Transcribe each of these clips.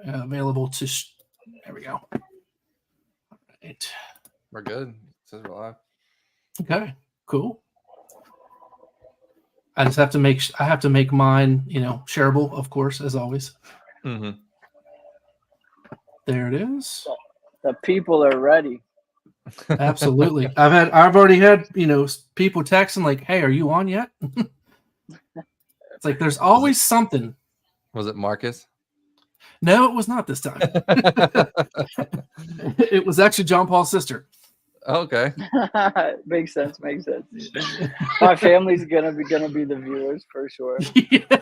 available to. There we go. All right. We're good. It says we're live. Okay. Cool. I just have to make. I have to make mine, shareable, of course, as always. Mm-hmm. There it is. The people are ready. Absolutely. I've already had, people texting like, "Hey, are you on yet?" It's like there's always something. Was it Marcus? No, it was not this time. It was actually John Paul's sister. Okay. Makes sense. My family's gonna be the viewers for sure. Yeah.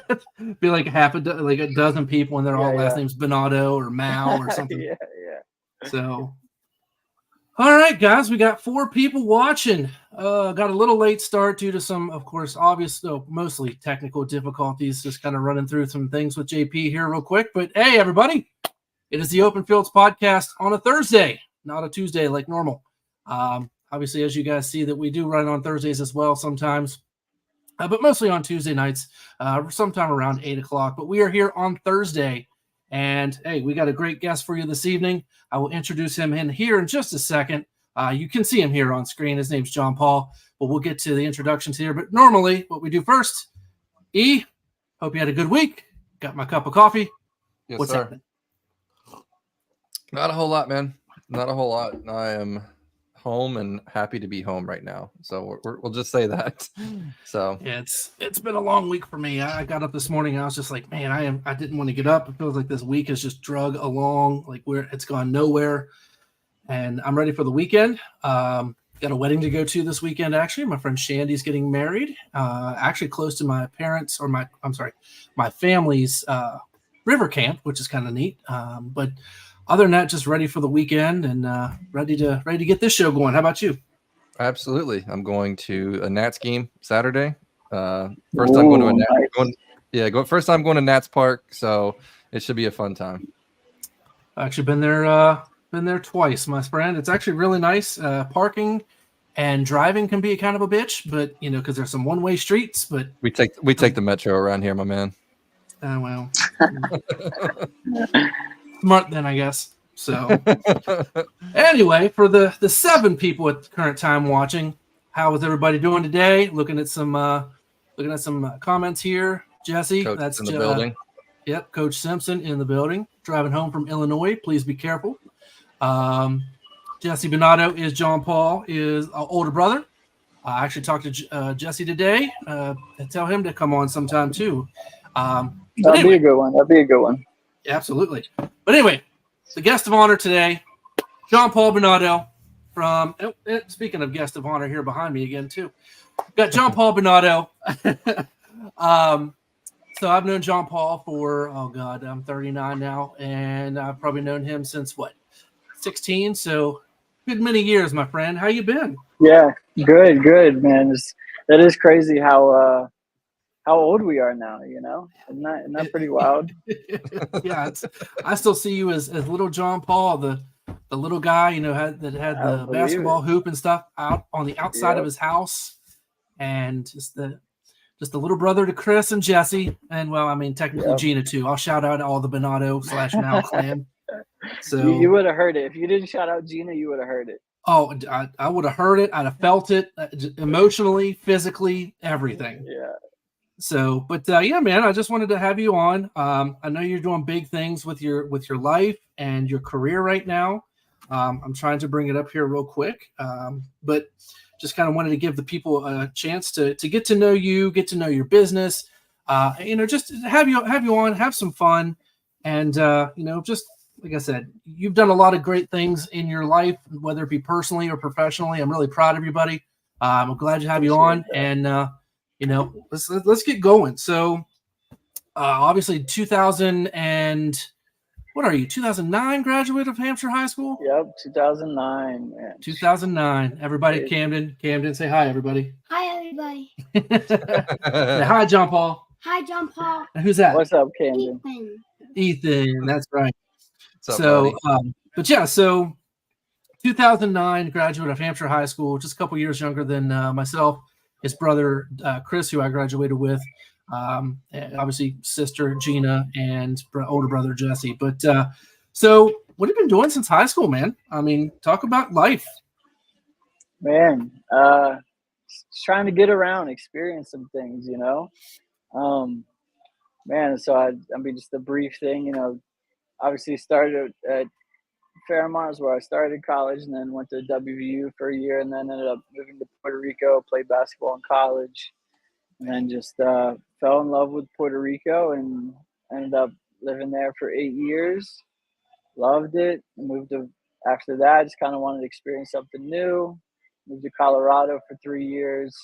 Be like a dozen people, and their all last names Binotto or Mao or something. yeah. So, all right, guys, we got 4 people watching. Got a little late start due to some, of course, mostly technical difficulties. Just kind of running through some things with JP here real quick. But hey, everybody, it is the Open Fields podcast on a Thursday, not a Tuesday like normal. Obviously, as you guys see, that we do run on Thursdays as well sometimes, but mostly on Tuesday nights, sometime around 8 o'clock. But we are here on Thursday, and hey, we got a great guest for you this evening. I will introduce him in here in just a second. You can see him here on screen. His name's John Paul, but we'll get to the introductions here. But normally, what we do first, hope you had a good week. Got my cup of coffee. Yes, What's sir. happening? Not a whole lot, man. Not a whole lot. I am home and happy to be home right now. So we'll just say that. So yeah, it's been a long week for me. I got up this morning and I was just like, man, I didn't want to get up. It feels like this week has just drug along, like it's gone nowhere. And I'm ready for the weekend. Got a wedding to go to this weekend. Actually, my friend Shandy's getting married. Actually, close to my parents my family's river camp, which is kind of neat. But other than that, just ready for the weekend and ready to get this show going. How about you? absolutely. I'm going to a Nats game Saturday. First time going to a Nats. First time going to Nats Park, so it should be a fun time. I've actually been there twice, my friend. It's actually really nice. Parking and driving can be kind of a bitch, but because there's some one-way streets. But we take the metro around here, my man. Well, smart then, I guess. So anyway, for the 7 people at the current time watching, how is everybody doing today? Looking at some comments here. Jesse, Coach that's in the building. Yep, Coach Simpson in the building. Driving home from Illinois. Please be careful. Jesse Binotto is John Paul, is an older brother. I actually talked to Jesse today. Tell him to come on sometime too. That'd be a good one. Yeah, absolutely. But anyway, the guest of honor today, John Paul Binotto from. Speaking of guest of honor, here behind me again too. Got John Paul Binotto. So I've known John Paul for I'm 39 now, and I've probably known him since 16. So good many years, my friend. How you been? Yeah, good, man. That is crazy how old we are now. Isn't that pretty wild? Yeah, I still see you as little John Paul, the little guy, had the basketball hoop and stuff out on the outside of his house, and just the little brother to Chris and Jesse, and technically Gina too. I'll shout out all the Binotto / Mal clan. So you would have heard it if you didn't shout out Gina. You would have heard it. Oh, I would have heard it. I'd have felt it emotionally, physically, everything. Yeah. So, but yeah, man, I just wanted to have you on. I know you're doing big things with your life and your career right now. I'm trying to bring it up here real quick, but just kind of wanted to give the people a chance to get to know you, get to know your business. Just have you on, have some fun, and just like I said, you've done a lot of great things in your life, whether it be personally or professionally. I'm really proud of you, buddy. I'm glad to have you on, and let's get going. So, obviously, 2009 graduate of Hampshire High School? Yep, 2009, man. 2009. Everybody, Camden, say hi, everybody. Hi, everybody. Say hi, John Paul. Hi, John Paul. And who's that? What's up, Camden? Ethan, that's right. What's up, buddy? But yeah, so 2009 graduate of Hampshire High School, just a couple years younger than myself. His brother, Chris, who I graduated with, and obviously sister Gina and older brother Jesse. But so what have you been doing since high school, man? I mean, talk about life. Man, just trying to get around, experience some things, you know. Man, so I mean, just a brief thing, you know. Obviously, started at Fairmont is where I started college, and then went to WVU for a year, and then ended up moving to Puerto Rico, played basketball in college, and then just fell in love with Puerto Rico and ended up living there for 8 years. Loved it. Moved to after that, just kind of wanted to experience something new. Moved to Colorado for 3 years.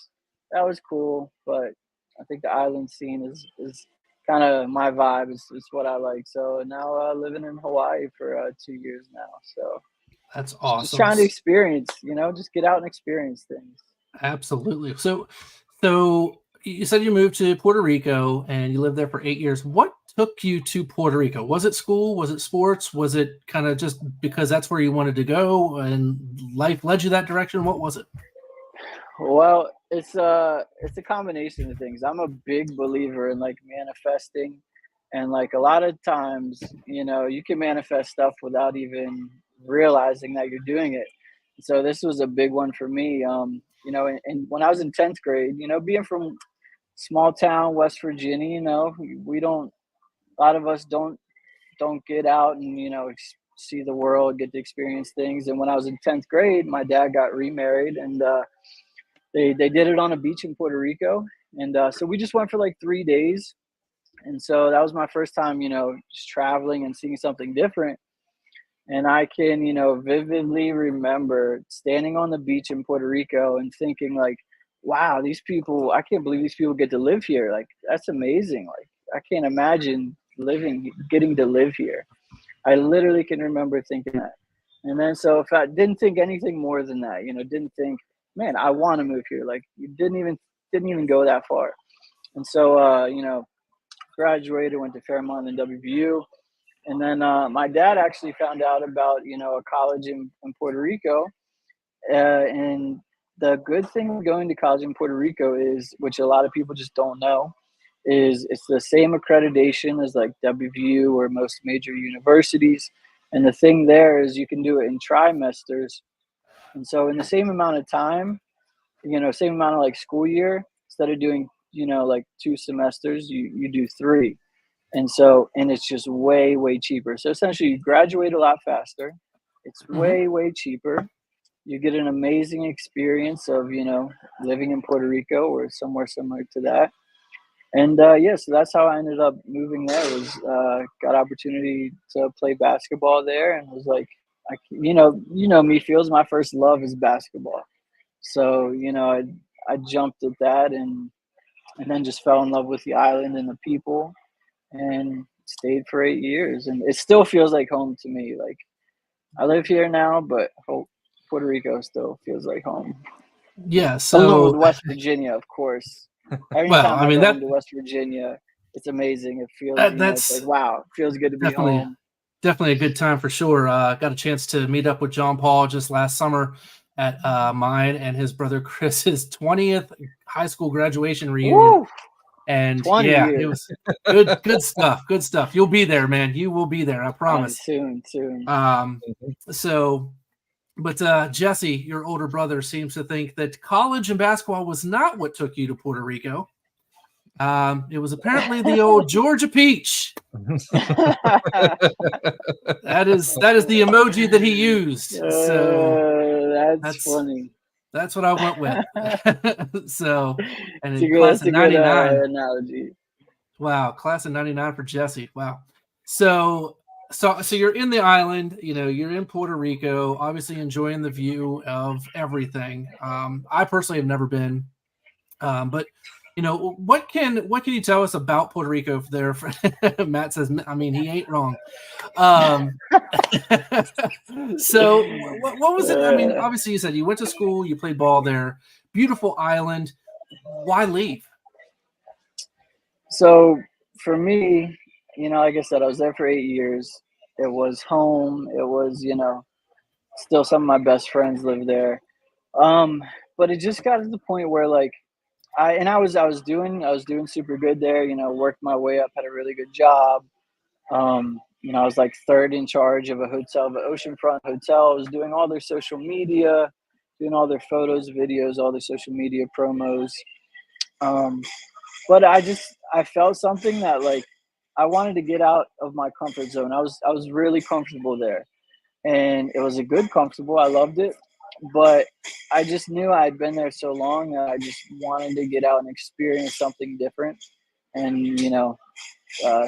That was cool, but I think the island scene is kind of my vibe. Is what I like. So now living in Hawaii for 2 years now. So That's awesome. just trying to experience, you know, just get out and experience things. Absolutely. So you said you moved to Puerto Rico and you lived there for 8 years. What took you to Puerto Rico? Was it school? Was it sports? Was it kind of just because that's where you wanted to go and life led you that direction? What was it? Well, it's a combination of things. I'm a big believer in like manifesting, and like a lot of times, you know, you can manifest stuff without even realizing that you're doing it. So this was a big one for me. You know, and when I was in 10th grade, you know, being from small town West Virginia, you know, we don't, a lot of us don't get out and, you know, see the world, get to experience things. And when I was in 10th grade, my dad got remarried, and they did it on a beach in Puerto Rico. And so we just went for like 3 days. And so that was my first time, you know, just traveling and seeing something different. And I can, you know, vividly remember standing on the beach in Puerto Rico and thinking like, wow, these people, I can't believe these people get to live here. Like, that's amazing. Like, I can't imagine getting to live here. I literally can remember thinking that. And then so if I didn't think anything more than that, you know, didn't think, man, I want to move here. Like, you didn't even go that far. And so, you know, graduated, went to Fairmont and WVU. And then my dad actually found out about, you know, a college in Puerto Rico. And the good thing with going to college in Puerto Rico is, which a lot of people just don't know, is it's the same accreditation as like WVU or most major universities. And the thing there is you can do it in trimesters. And so in the same amount of time, you know, same amount of like school year, instead of doing, you know, like 2 semesters, you do 3. And so, and it's just way, way cheaper. So essentially you graduate a lot faster. It's way, way cheaper. You get an amazing experience of, you know, living in Puerto Rico or somewhere similar to that. And yeah, so that's how I ended up moving there. Was got opportunity to play basketball there, and was like, you know me, feels my first love is basketball. So, you know, I jumped at that and then just fell in love with the island and the people, and stayed for 8 years. And it still feels like home to me. Like, I live here now, but Puerto Rico still feels like home. Yeah. Along So with West Virginia, of course. Every well, time I mean, go that home to West Virginia, it's amazing. It feels, you know, that's it's like, wow, it feels good to be definitely home. definitely a good time for sure. Got a chance to meet up with John Paul just last summer at mine and his brother Chris's 20th high school graduation reunion. Woo! And 20 yeah, years. it was good stuff. Good stuff. You'll be there, man. You will be there. I promise. Soon. So, but Jesse, your older brother, seems to think that college and basketball was not what took you to Puerto Rico. It was apparently the old Georgia Peach. That is the emoji that he used. So that's funny. That's what I went with. So, and in That's class a of good 99. analogy. Wow, class of 99 for Jesse. Wow. So you're in the island, you know, you're in Puerto Rico, obviously enjoying the view of everything. I personally have never been, but you know, what can you tell us about Puerto Rico there? Matt says, I mean, he ain't wrong. So what was it? I mean, obviously you said you went to school, you played ball there, beautiful island. Why leave? So for me, you know, like I said, I was there for 8 years. It was home. It was, you know, still some of my best friends live there. But it just got to the point where, like, I was doing super good there. You know, worked my way up, had a really good job. You know, I was like third in charge of a hotel, the oceanfront hotel. I was doing all their social media, doing all their photos, videos, all their social media promos. But I felt something that like I wanted to get out of my comfort zone. I was really comfortable there, and it was a good comfortable. I loved it, but I just knew I'd been there so long that I just wanted to get out and experience something different. And you know,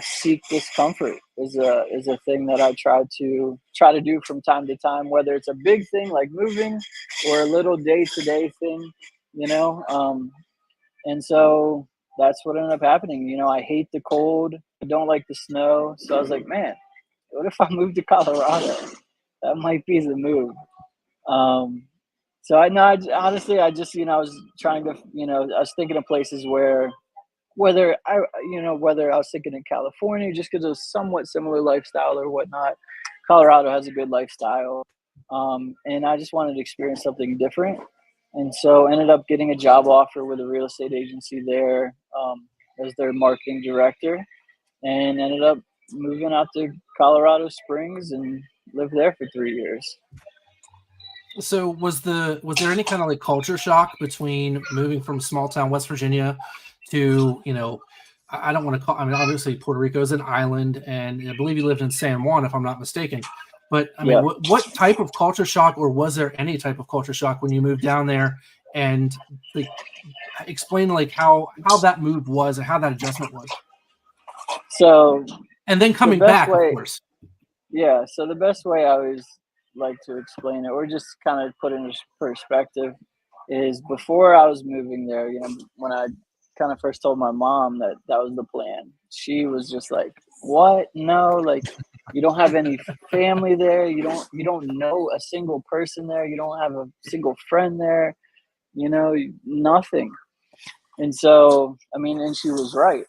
seek discomfort is a thing that I try to do from time to time, whether it's a big thing like moving or a little day to day thing, you know. And so that's what ended up happening. You know, I hate the cold. I don't like the snow. So I was like, man, what if I moved to Colorado? That might be the move. So I know, honestly, I just, you know, I was trying to, you know, I was thinking of places where, whether I was thinking in California, just because it was somewhat similar lifestyle or whatnot. Colorado has a good lifestyle. And I just wanted to experience something different. And so ended up getting a job offer with a real estate agency there as their marketing director, and ended up moving out to Colorado Springs and lived there for 3 years. So was there any kind of like culture shock between moving from small town West Virginia to, you know, I don't want to call, I mean, obviously Puerto Rico is an island, and I believe you lived in San Juan, if I'm not mistaken. But I mean, Yeah. what type of culture shock, or was there any type of culture shock when you moved down there? And like, explain like how that move was and how that adjustment was. So And then coming back, of course. Yeah, so the best way I always like to explain it, or just kind of put it in perspective, is before I was moving there, you know, when I kind of first told my mom that was the plan, she was just like, "What? No, like you don't have any family there. You don't know a single person there. You don't have a single friend there. You know, nothing." And so, I mean, and she was right.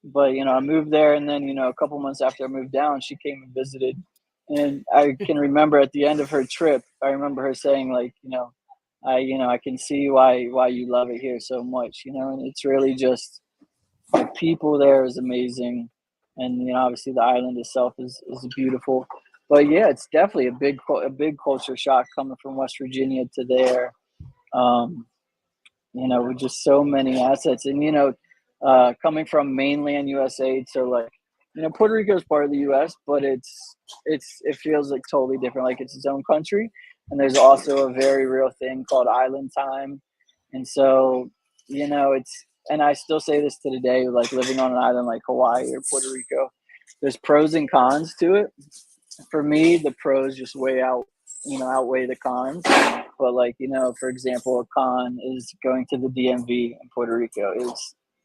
But you know, I moved there, and then you know, a couple months after I moved down, she came and visited, and I can remember at the end of her trip, I remember her saying like, I can see why you love it here so much, you know, and it's really just the people there is amazing, and you know, obviously the island itself is beautiful, but yeah, it's definitely a big culture shock coming from West Virginia to there. You know, with just so many assets, and you know, coming from mainland USA to like, you know, Puerto Rico is part of the US, but it feels like totally different, like it's its own country. And there's also a very real thing called island time. And so, you know, and I still say this to today, like living on an island like Hawaii or Puerto Rico, there's pros and cons to it. For me, the pros just outweigh the cons. But like, you know, for example, a con is going to the DMV in Puerto Rico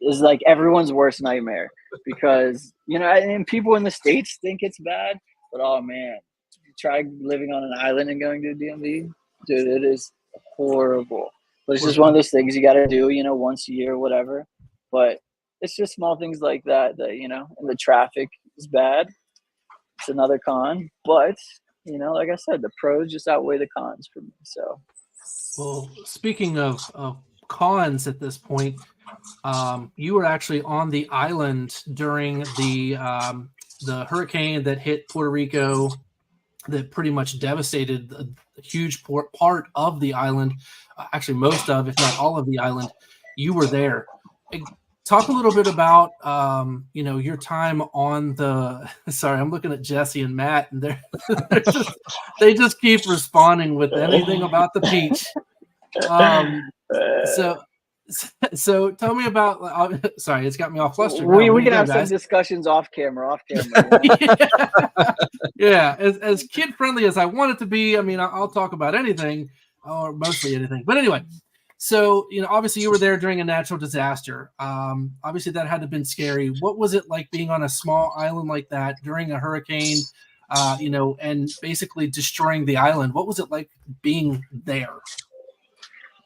is like everyone's worst nightmare, because, you know, and people in the States think it's bad, but oh man, you try living on an island and going to the DMV, dude, it is horrible. But it's just one of those things you got to do, you know, once a year, whatever. But it's just small things like that, you know, and the traffic is bad. It's another con, but you know, like I said, the pros just outweigh the cons for me. So, well, speaking of cons at this point, you were actually on the island during the hurricane that hit Puerto Rico, that pretty much devastated a huge part of the island, actually most of, if not all of the island. You were there. Talk a little bit about, you know, your time on the. Sorry, I'm looking at Jesse and Matt, and they just keep responding with anything about the beach. So tell me about. Sorry, it's got me all flustered. We can have some discussions off camera. You know? Yeah, as kid friendly as I want it to be. I mean, I'll talk about anything, or mostly anything. But anyway. So, you know, obviously you were there during a natural disaster. Obviously that had to have been scary. What was it like being on a small island like that during a hurricane, you know, and basically destroying the island? What was it like being there?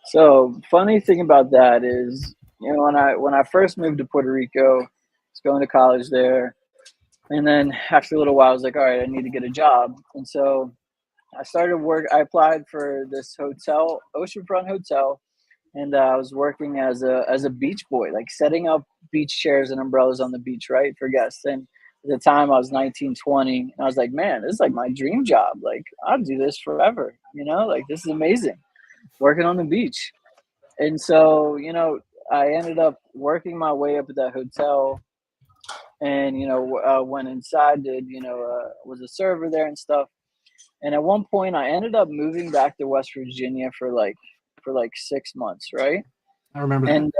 So funny thing about that is, you know, when I first moved to Puerto Rico, I was going to college there. And then after a little while, I was like, all right, I need to get a job. And so I applied for this hotel, oceanfront hotel, and I was working as a beach boy, like setting up beach chairs and umbrellas on the beach, right, for guests. And at the time, I was 19, 20, and I was like, man, this is like my dream job. Like, I'll do this forever, like this is amazing, working on the beach. And so, I ended up working my way up at that hotel, and went inside, was a server there and stuff. And at one point, I ended up moving back to West Virginia for like 6 months, right? I remember that.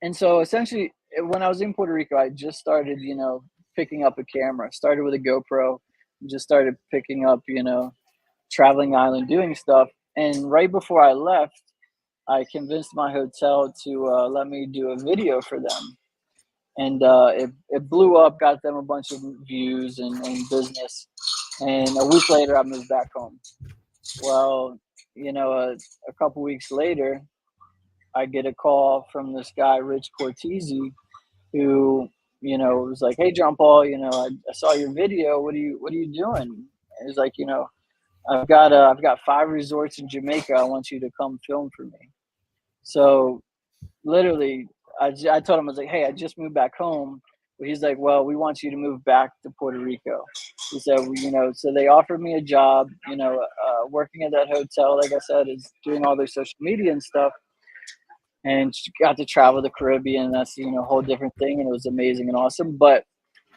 And so essentially, when I was in Puerto Rico, I just started, picking up a camera. Started with a GoPro, just started picking up, traveling the island, doing stuff. And right before I left, I convinced my hotel to let me do a video for them. And it blew up, got them a bunch of views and business. And a week later, I moved back home. Well, a couple weeks later, I get a call from this guy, Rich Cortese, who, was like, "Hey, John Paul, I saw your video. What are you doing?" And he's like, I've got 5 resorts in Jamaica. I want you to come film for me. So literally, I told him, I was like, "Hey, I just moved back home." But he's like, "Well, we want you to move back to Puerto Rico." He said, so they offered me a job, working at that hotel, like I said, is doing all their social media and stuff. And got to travel the Caribbean. That's, a whole different thing. And it was amazing and awesome. But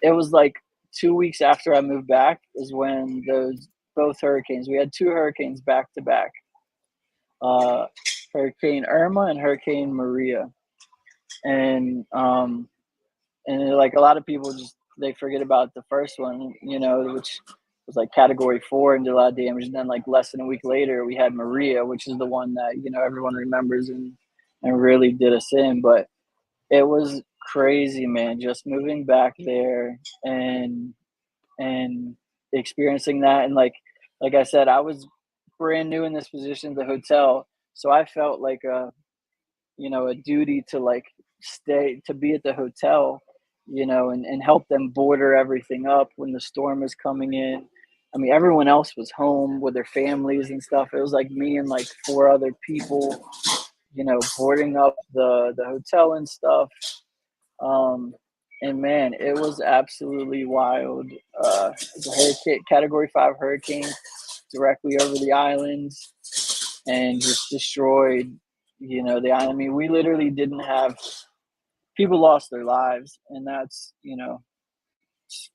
it was like 2 weeks after I moved back is when both hurricanes, we had 2 hurricanes back to back. Hurricane Irma and Hurricane Maria. And like a lot of people they forget about the first one, which was like category 4 and did a lot of damage. And then like less than a week later, we had Maria, which is the one that, everyone remembers and really did us in. But it was crazy, man, just moving back there and experiencing that. And like I said, I was brand new in this position at the hotel. So I felt like a duty to like be at the hotel, and help them border everything up when the storm was coming in. I mean, everyone else was home with their families and stuff. It was like me and like 4 other people, boarding up the hotel and stuff. And man, it was absolutely wild. It's a hurricane, category 5 hurricane directly over the islands and just destroyed, the island. I mean, we literally didn't have people lost their lives, and that's,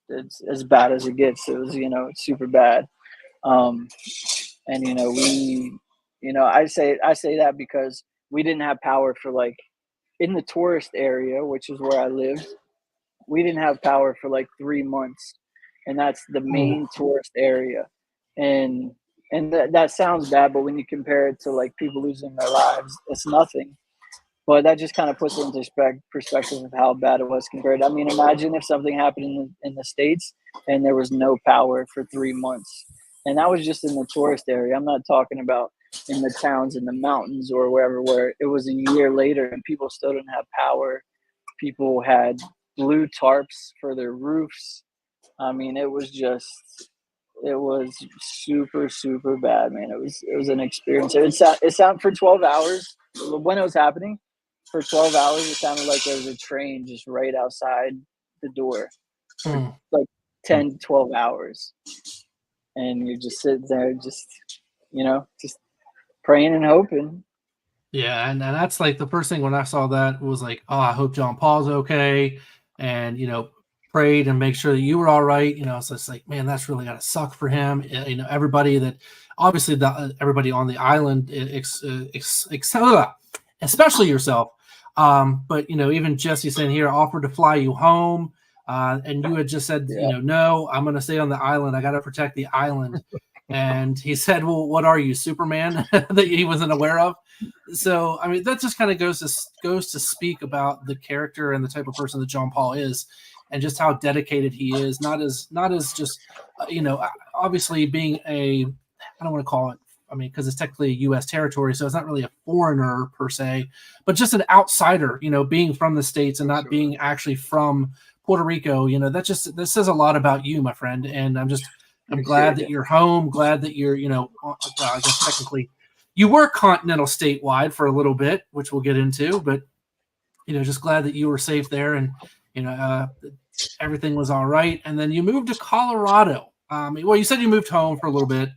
it's as bad as it gets. It was, it's super bad. And, I say that because we didn't have power for like in the tourist area, which is where I lived. We didn't have power for like 3 months, and that's the main tourist area. And that sounds bad, but when you compare it to like people losing their lives, it's nothing. But that just kind of puts it into perspective of how bad it was compared. I mean, imagine if something happened in the States and there was no power for 3 months. And that was just in the tourist area. I'm not talking about in the towns in the mountains or wherever, where it was a year later and people still didn't have power. People had blue tarps for their roofs. I mean, it was super, super bad, man. It was an experience. It sounded for 12 hours when it was happening. For 12 hours, it sounded like there was a train just right outside the door. For like 10, 12 hours. And you're just sitting there, just praying and hoping. Yeah, and that's like the first thing when I saw that was like, oh, I hope John Paul's okay. And, prayed and make sure that you were all right. So it's like, man, that's really got to suck for him. Everybody that obviously everybody on the island, especially yourself. But, even Jesse saying here, offered to fly you home. And you had just said, no, I'm going to stay on the island. I got to protect the island. And he said, well, what are you, Superman? That he wasn't aware of. So, I mean, that just kind of goes to speak about the character and the type of person that John Paul is and just how dedicated he is. Not as just, obviously being I don't want to call it, I mean, because it's technically a U.S. territory, so it's not really a foreigner per se, but just an outsider, being from the States and not being actually from Puerto Rico, that says a lot about you, my friend. And I'm glad that you're home, glad that you're, I guess technically you were continental statewide for a little bit, which we'll get into, but just glad that you were safe there and everything was all right. And then you moved to Colorado. Well, you said you moved home for a little bit,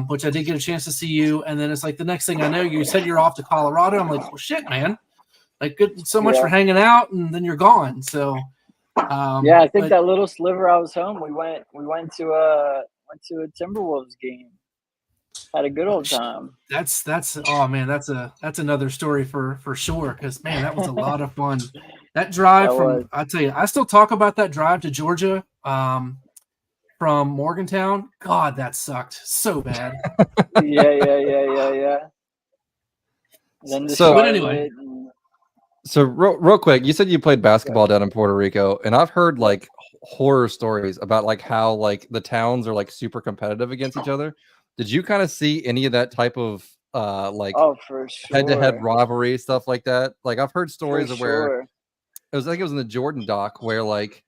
which I did get a chance to see you. And then it's like the next thing I know, you said you're off to Colorado. I'm like, well, shit, man. Like, good, so much for hanging out, and then you're gone. So, I think that little sliver I was home. We went to a Timberwolves game. Had a good old time. That's oh man, that's another story for sure. Because man, that was a lot of fun. That drive I tell you, I still talk about that drive to Georgia from Morgantown. God, that sucked so bad. Yeah. Then So real quick, you said you played basketball down in Puerto Rico, and I've heard like horror stories about like how like the towns are like super competitive against each other. Did you kind of see any of that type of for sure, head-to-head rivalry stuff like that? Like I've heard stories of where it was in the Jordan doc where like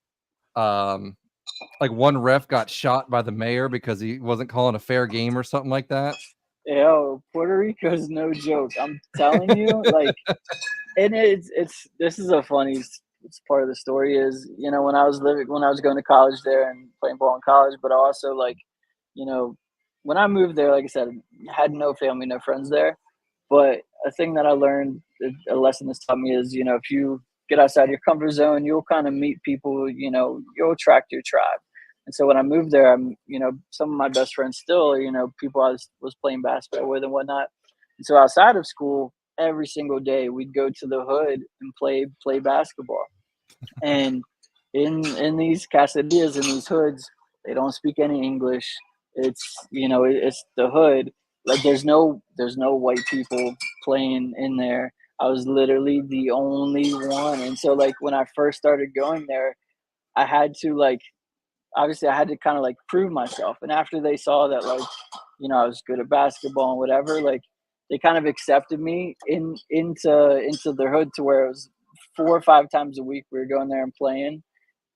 one ref got shot by the mayor because he wasn't calling a fair game or something like that. Yo, Puerto Rico's no joke. I'm telling you, like, and this is a funny part of the story is, when I was going to college there and playing ball in college, but also like, when I moved there, like I said, I had no family, no friends there. But a thing that I learned, a lesson this taught me is, if you get outside your comfort zone, you'll kind of meet people, you'll attract your tribe. And so when I moved there, some of my best friends still, people I was playing basketball with and whatnot. And so outside of school, every single day we'd go to the hood and play basketball. And in these caserías, in these hoods, they don't speak any English. It's it's the hood. Like there's no white people playing in there. I was literally the only one. And so like when I first started going there, I had to obviously I had to kind of like prove myself. And after they saw that I was good at basketball and whatever, like they kind of accepted me into their hood to where it was 4 or 5 times a week we were going there and playing.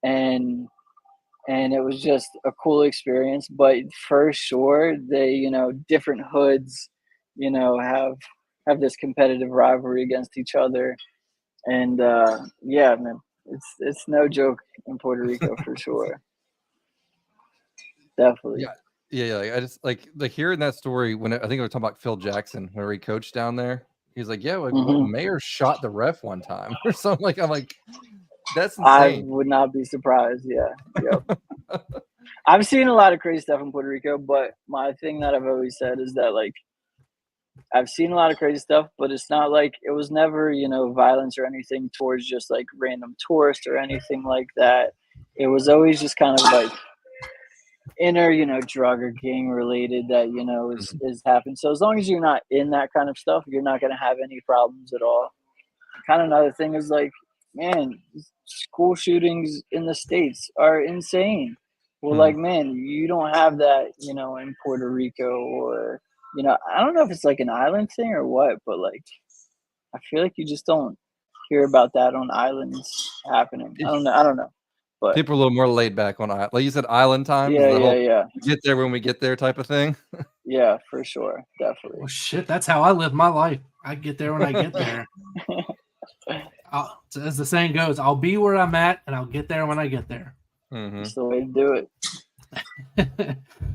And it was just a cool experience. But for sure, they, different hoods, have this competitive rivalry against each other. And man, it's no joke in Puerto Rico for sure. Definitely. Yeah. I just like hearing that story when I think we were talking about Phil Jackson, where he coached down there. He's like, yeah, mayor shot the ref one time or something. Like I'm like, that's insane. I would not be surprised. Yeah. Yep. I've seen a lot of crazy stuff in Puerto Rico, but my thing that I've always said is that like I've seen a lot of crazy stuff, but it's not like it was never, violence or anything towards just like random tourists or anything like that. It was always just kind of like inner, drug or gang related that, is happening. So as long as you're not in that kind of stuff, you're not going to have any problems at all. Kind of another thing is like, man, school shootings in the States are insane. Well, like, man, you don't have that, in Puerto Rico or, I don't know if it's like an island thing or what, but like, I feel like you just don't hear about that on islands happening. I don't know. But people are a little more laid back on island. Like you said, island time. Yeah. Get there when we get there type of thing. Yeah, for sure. Definitely. Well, shit, that's how I live my life. I get there when I get there. As the saying goes, I'll be where I'm at and I'll get there when I get there. That's the way to do it.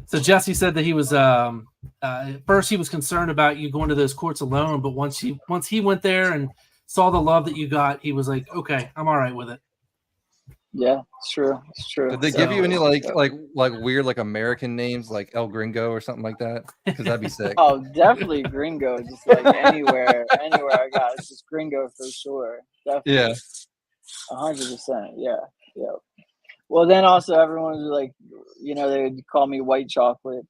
So Jesse said that he was at first he was concerned about you going to those courts alone, but once he went there and saw the love that you got, he was like, okay, I'm all right with it. Yeah, it's true. Did they give you any like weird like American names like El Gringo or something like that? Because that'd be sick. Oh, definitely Gringo. Just like anywhere I got, it's just Gringo for sure. Definitely. Yeah. 100%. Yeah. Well, then also everyone was like, they would call me White Chocolate.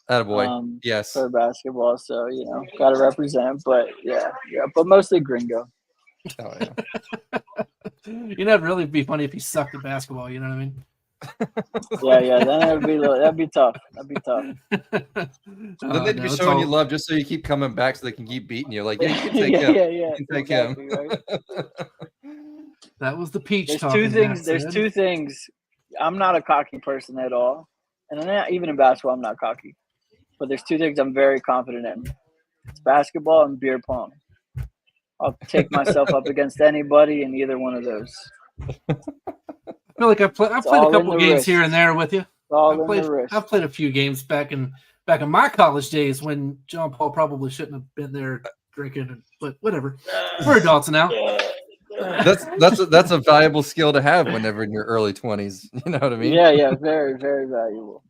Attaboy. Yes. For basketball, so got to represent. But yeah, but mostly Gringo. Oh yeah. That'd really be funny if he sucked at basketball. You know what I mean? Yeah. Then that'd be tough. Then they'd be showing you love just so you keep coming back, so they can keep beating you. Like, yeah, you can take him. Yeah. You can take him. Right? That was the peach. There's two things. I'm not a cocky person at all, and even in basketball, I'm not cocky. But there's 2 things I'm very confident in. It's basketball and beer pong. I'll take myself up against anybody in either one of those. I feel like I've played a couple games wrist. here and there with you. It's all in the wrist. I've played a few games back in my college days when John Paul probably shouldn't have been there drinking, but whatever. We're adults now. That's a valuable skill to have whenever in your early 20s. You know what I mean? Yeah, very, very valuable.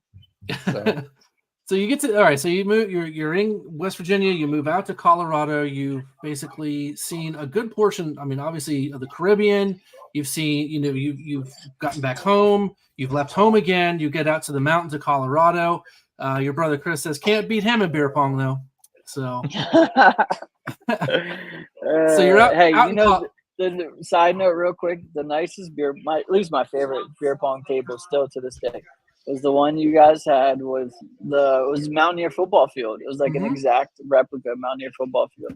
So you get to all right. So you move. You're in West Virginia. You move out to Colorado. You've basically seen a good portion. I mean, obviously of the Caribbean. You've seen. You've gotten back home. You've left home again. You get out to the mountains of Colorado. Your brother Chris says can't beat him in beer pong though. So. So you're out. Hey, out the side note, real quick. The nicest at least my favorite beer pong table still to this day. Was the one you guys had it was Mountaineer football field. It was like an exact replica of Mountaineer football field.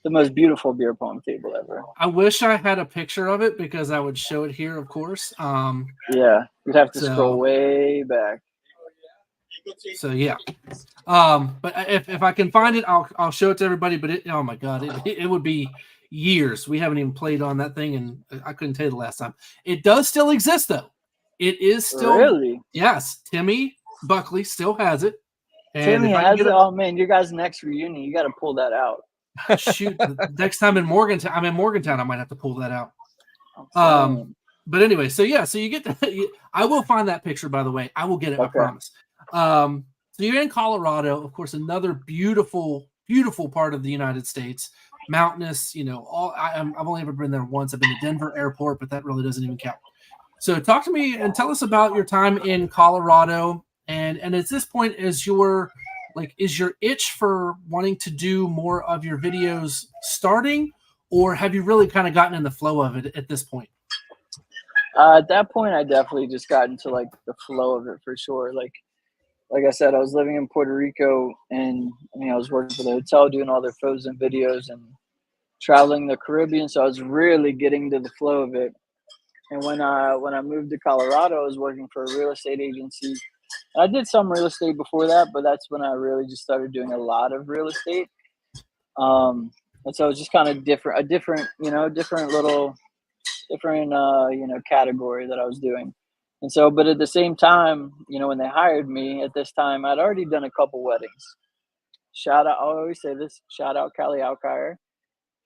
The most beautiful beer pong table ever. I wish I had a picture of it because I would show it here, of course. Yeah, you'd have to scroll way back. So yeah, but if I can find it, I'll show it to everybody. But oh my god, it would be years. We haven't even played on that thing, and I couldn't tell you the last time. It does still exist though. It is still really yes. Timmy Buckley still has it. And Timmy has it. Oh man, your guys' next reunion, you got to pull that out. Shoot, next time in Morgantown, I'm in Morgantown. I might have to pull that out. But anyway, so you get I will find that picture. By the way, I will get it. Okay. I promise. So you're in Colorado, of course, another beautiful, beautiful part of the United States. Mountainous, I've only ever been there once. I've been to Denver Airport, but that really doesn't even count. So talk to me and tell us about your time in Colorado. And at this point, is your itch for wanting to do more of your videos starting, or have you really kind of gotten in the flow of it at this point? At that point, I definitely just got into like the flow of it for sure. Like I said, I was living in Puerto Rico, and I was working for the hotel, doing all their photos and videos, and traveling the Caribbean. So I was really getting to the flow of it. And when I moved to Colorado, I was working for a real estate agency. I did some real estate before that, but that's when I really just started doing a lot of real estate. And so it was just kind of different category that I was doing. And so, but at the same time, when they hired me at this time, I'd already done a couple weddings. Shout out, I always say this, shout out Callie Alkire.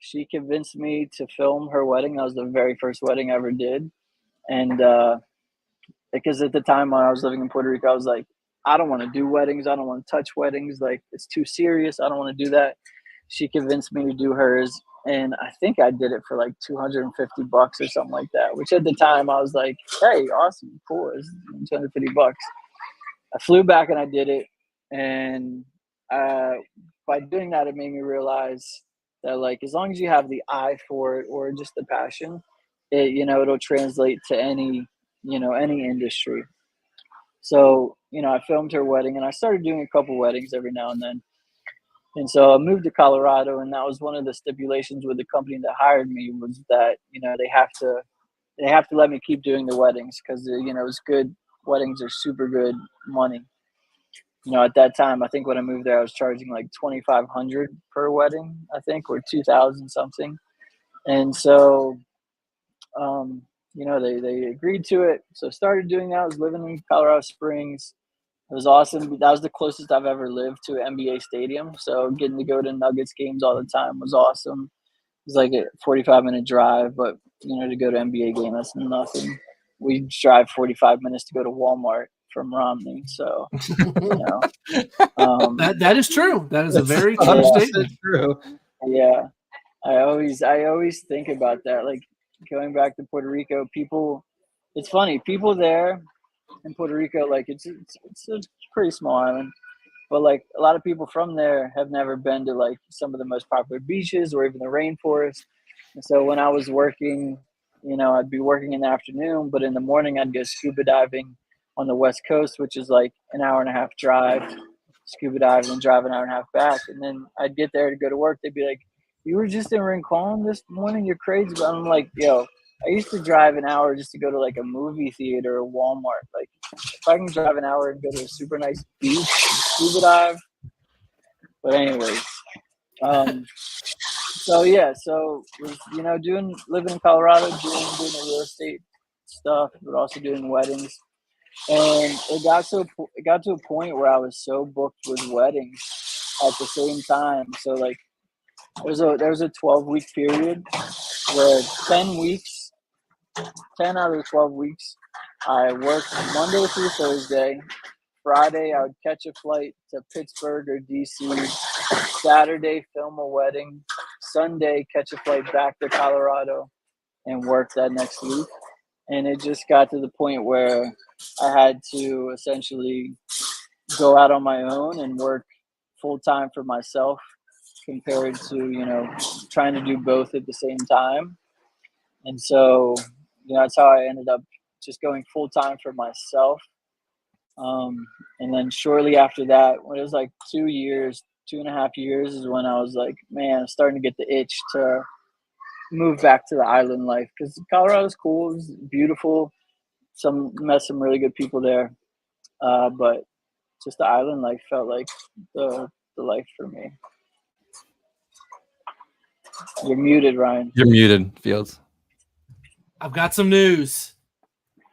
She convinced me to film her wedding. That was the very first wedding I ever did. And because at the time when I was living in Puerto Rico, I was like, I don't want to do weddings. I don't want to touch weddings. Like, it's too serious. I don't want to do that. She convinced me to do hers. And I think I did it for like $250 or something like that, which at the time I was like, hey, awesome, cool. It's $250. I flew back and I did it. And by doing that, it made me realize that, like, as long as you have the eye for it or just the passion, it'll translate to any industry. So, I filmed her wedding, and I started doing a couple weddings every now and then. And so I moved to Colorado, and that was one of the stipulations with the company that hired me, was that, they have to let me keep doing the weddings because, it was good. Weddings are super good money. At that time, I think when I moved there, I was charging like $2,500 per wedding, I think, or $2,000 something. And so, they agreed to it. So I started doing that. I was living in Colorado Springs. It was awesome. That was the closest I've ever lived to an NBA stadium. So getting to go to Nuggets games all the time was awesome. It was like a 45-minute drive, but, to go to NBA game, that's nothing. We drive 45 minutes to go to Walmart from Romney. So, that is true. That is a very true statement. True. Yeah. I always think about that. Like, going back to Puerto Rico, it's funny, people there in Puerto Rico, like, it's a pretty small island, but like a lot of people from there have never been to like some of the most popular beaches or even the rainforest. And so when I was working, I'd be working in the afternoon, but in the morning I'd go scuba diving on the West Coast, which is like an hour and a half drive, scuba diving and drive an hour and a half back. And then I'd get there to go to work. They'd be like, you were just in Rincon this morning? You're crazy. But I'm like, yo, I used to drive an hour just to go to like a movie theater or Walmart. Like, if I can drive an hour and go to a super nice beach and scuba dive. But anyways, So yeah, so was living in Colorado, doing the real estate stuff, but also doing weddings. And it got to a point where I was so booked with weddings at the same time. So like there was a 12-week period where 10 out of the 12 weeks, I worked Monday through Thursday. Friday, I would catch a flight to Pittsburgh or DC. Saturday, film a wedding. Sunday, catch a flight back to Colorado and work that next week. And it just got to the point where I had to essentially go out on my own and work full time for myself compared to, trying to do both at the same time. And so, that's how I ended up just going full time for myself. And then shortly after that, when it was like 2.5 years is when I was like, man, I'm starting to get the itch to move back to the island life, because Colorado's cool, it's beautiful. Met some really good people there. But just the island life felt like the life for me. You're muted, Ryan. You're muted, Fields. I've got some news.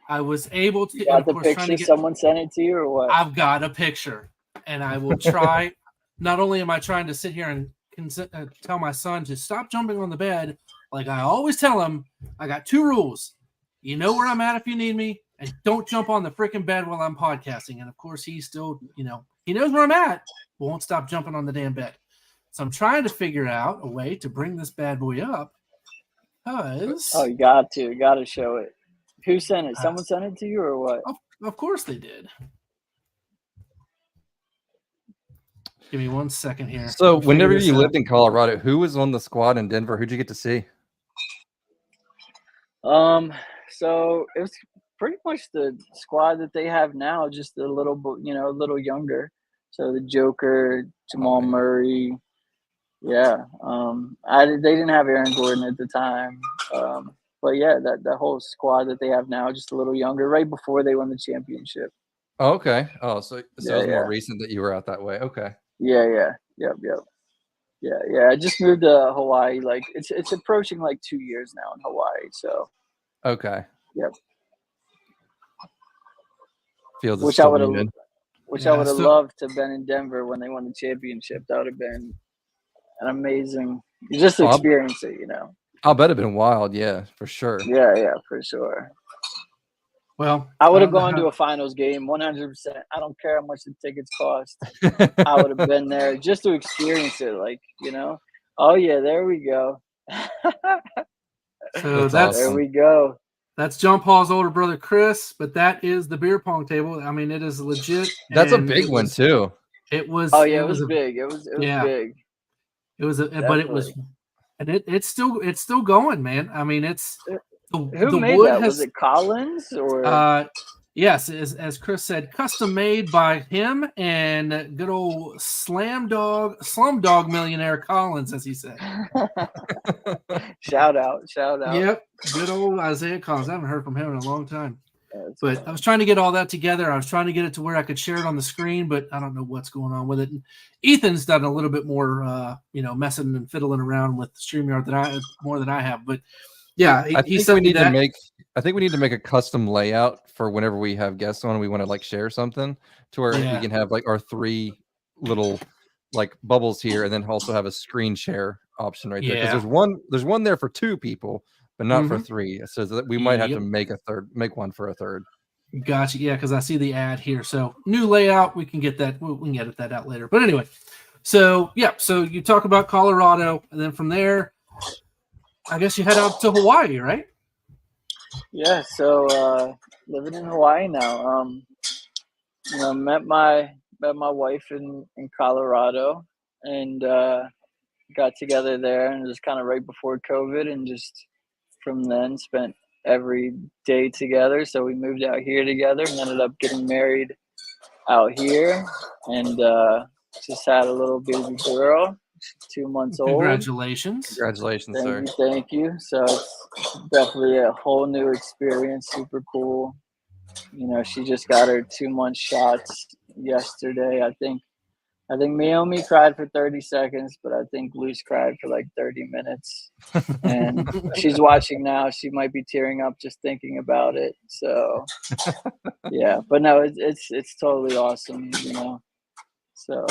I was able to. You got the of course, picture? Someone sent it to you, or what? I've got a picture, and I will try. Not only am I trying to sit here and tell my son to stop jumping on the bed, like I always tell him, I got 2 rules. You know where I'm at if you need me, and don't jump on the freaking bed while I'm podcasting. And of course, he's still, he knows where I'm at, but won't stop jumping on the damn bed. So I'm trying to figure out a way to bring this bad boy up. Oh, you got to show it. Who sent it? Someone sent it to you, or what? Of course they did. Give me 1 second here. So whenever you lived in Colorado, who was on the squad in Denver? Who'd you get to see? So it was pretty much the squad that they have now, just a little younger. So the Joker, Jamal Murray. Yeah. They didn't have Aaron Gordon at the time. But yeah, that whole squad that they have now, just a little younger, right before they won the championship. Oh, okay. Oh, so it was more yeah. recent that you were out that way. Okay. Yeah. Yep. Yeah. I just moved to Hawaii. Like it's approaching like 2 years now in Hawaii. So. Okay. Yep. Fields Which I would have loved to have been in Denver when they won the championship. That would have been an amazing, just to experience it, I'll bet it'd been wild. Yeah, for sure. Yeah, for sure. Well, I would have gone to a finals game 100%. I don't care how much the tickets cost. I would have been there just to experience it. Like, oh yeah, there we go. So there we go. That's John Paul's older brother, Chris, but that is the beer pong table. I mean, it is legit. That's a big one too. It was. Oh yeah, it was big. It was big. It was, but it was, and it's still going, man. I mean, it's who made that? Was it Collins or? Yes, as Chris said, custom made by him and good old slumdog millionaire Collins, as he said. Shout out. Yep, good old Isaiah Collins. I haven't heard from him in a long time. But funny. I was trying to get all that together. I was trying to get it to where I could share it on the screen, but I don't know what's going on with it. And Ethan's done a little bit more, messing and fiddling around with StreamYard more than I have. But yeah, I think we need to make a custom layout for whenever we have guests on and we want to like share something to where we can have like our 3 little like bubbles here, and then also have a screen share option right there. Because there's one there for 2 people, but not for 3. So that we might have to make one for a third. Gotcha. Yeah, because I see the ad here. So new layout, we can get that. We can edit that out later. But anyway, so you talk about Colorado, and then from there, I guess you head out to Hawaii, right? Yeah. So living in Hawaii now. Met my wife in Colorado, and got together there, and it was kind of right before COVID, and just from then spent every day together. So we moved out here together and ended up getting married out here, and just had a little baby girl. She's 2 months old. Congratulations, sir. Thank you. So it's definitely a whole new experience. Super cool. She just got her 2-month shots yesterday. I think I think Naomi cried for 30 seconds, but I think Luce cried for like 30 minutes. And she's watching now. She might be tearing up just thinking about it. So yeah, but no, it's totally awesome, you know. So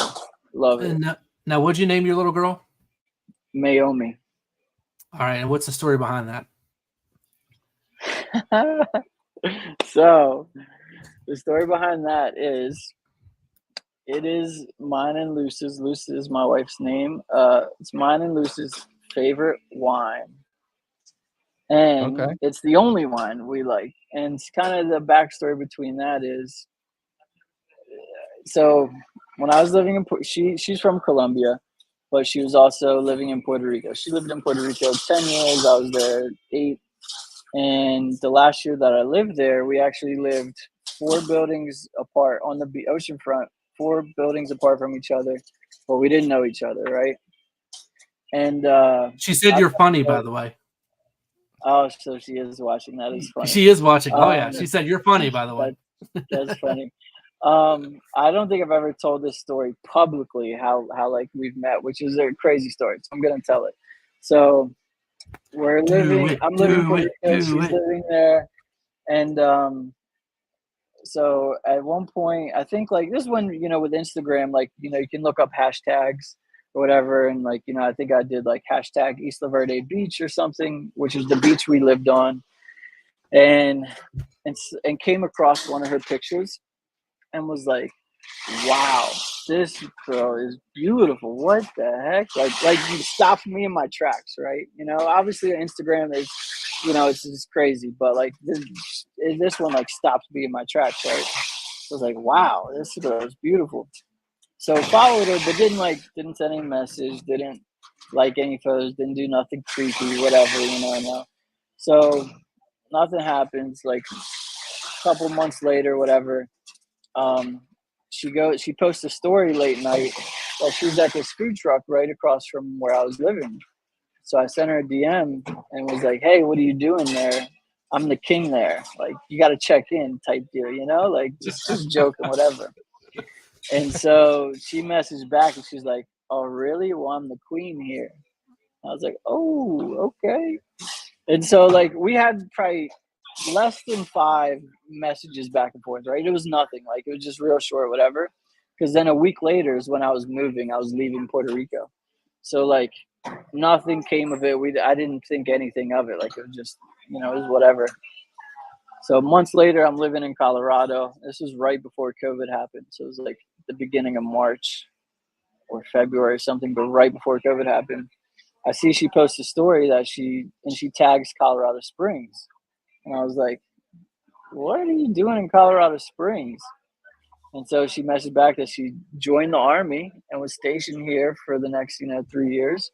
love it. And now, what'd you name your little girl? Naomi. All right, and what's the story behind that? So the story behind that is it is mine and Luce's. Luce is my wife's name. It's mine and Luce's favorite wine. And Okay. it's the only wine we like. And it's kind of the backstory between that is, so when I was living in, she's from Colombia, but she was also living in Puerto Rico. She lived in Puerto Rico 10 years. I was there 8. And the last year that I lived there, we actually lived 4 buildings apart on the ocean front, 4 buildings apart from each other, but we didn't know each other, right? And She said you're funny, by the way. Oh, so she is watching. That is funny. She is watching. Oh yeah, she said you're funny, by the way. That's funny. I don't think I've ever told this story publicly. How like we've met, which is a crazy story. So I'm gonna tell it. So we're living. I'm living in Puerto Rico. She's living there, and so at one point, I think like this one, you know, with Instagram, like, you know, you can look up hashtags or whatever, and like, you know, I think I did like hashtag Isla Verde Beach or something, which is the beach we lived on, and came across one of her pictures and was like, wow, this girl is beautiful. What the heck? Like you stopped me in my tracks, right? You know, obviously Instagram is, you know, it's just crazy, but like this one like stopped me in my tracks, right? I was like, wow, this girl is beautiful. So followed her, but didn't send any message, didn't like any photos, didn't do nothing creepy, whatever, you know. So nothing happens. Like a couple months later, whatever. She posts a story late night while she was at this food truck right across from where I was living. So I sent her a DM and was like, hey, what are you doing there? I'm the king there. Like, you got to check in type deal, you know, like just joking, whatever. And so she messaged back and she's like, oh, really? Well, I'm the queen here. I was like, oh, okay. And so like we had probably less than 5 messages back and forth, right? It was nothing. Like it was just real short, whatever. Because then a week later is when I was moving. I was leaving Puerto Rico. So like nothing came of it. I didn't think anything of it. Like it was just, you know, it was whatever. So months later, I'm living in Colorado. This was right before COVID happened. So it was like the beginning of March or February or something, but right before COVID happened. I see she posts a story that she tags Colorado Springs. And I was like, what are you doing in Colorado Springs? And so she messaged back that she joined the Army and was stationed here for the next, 3 years.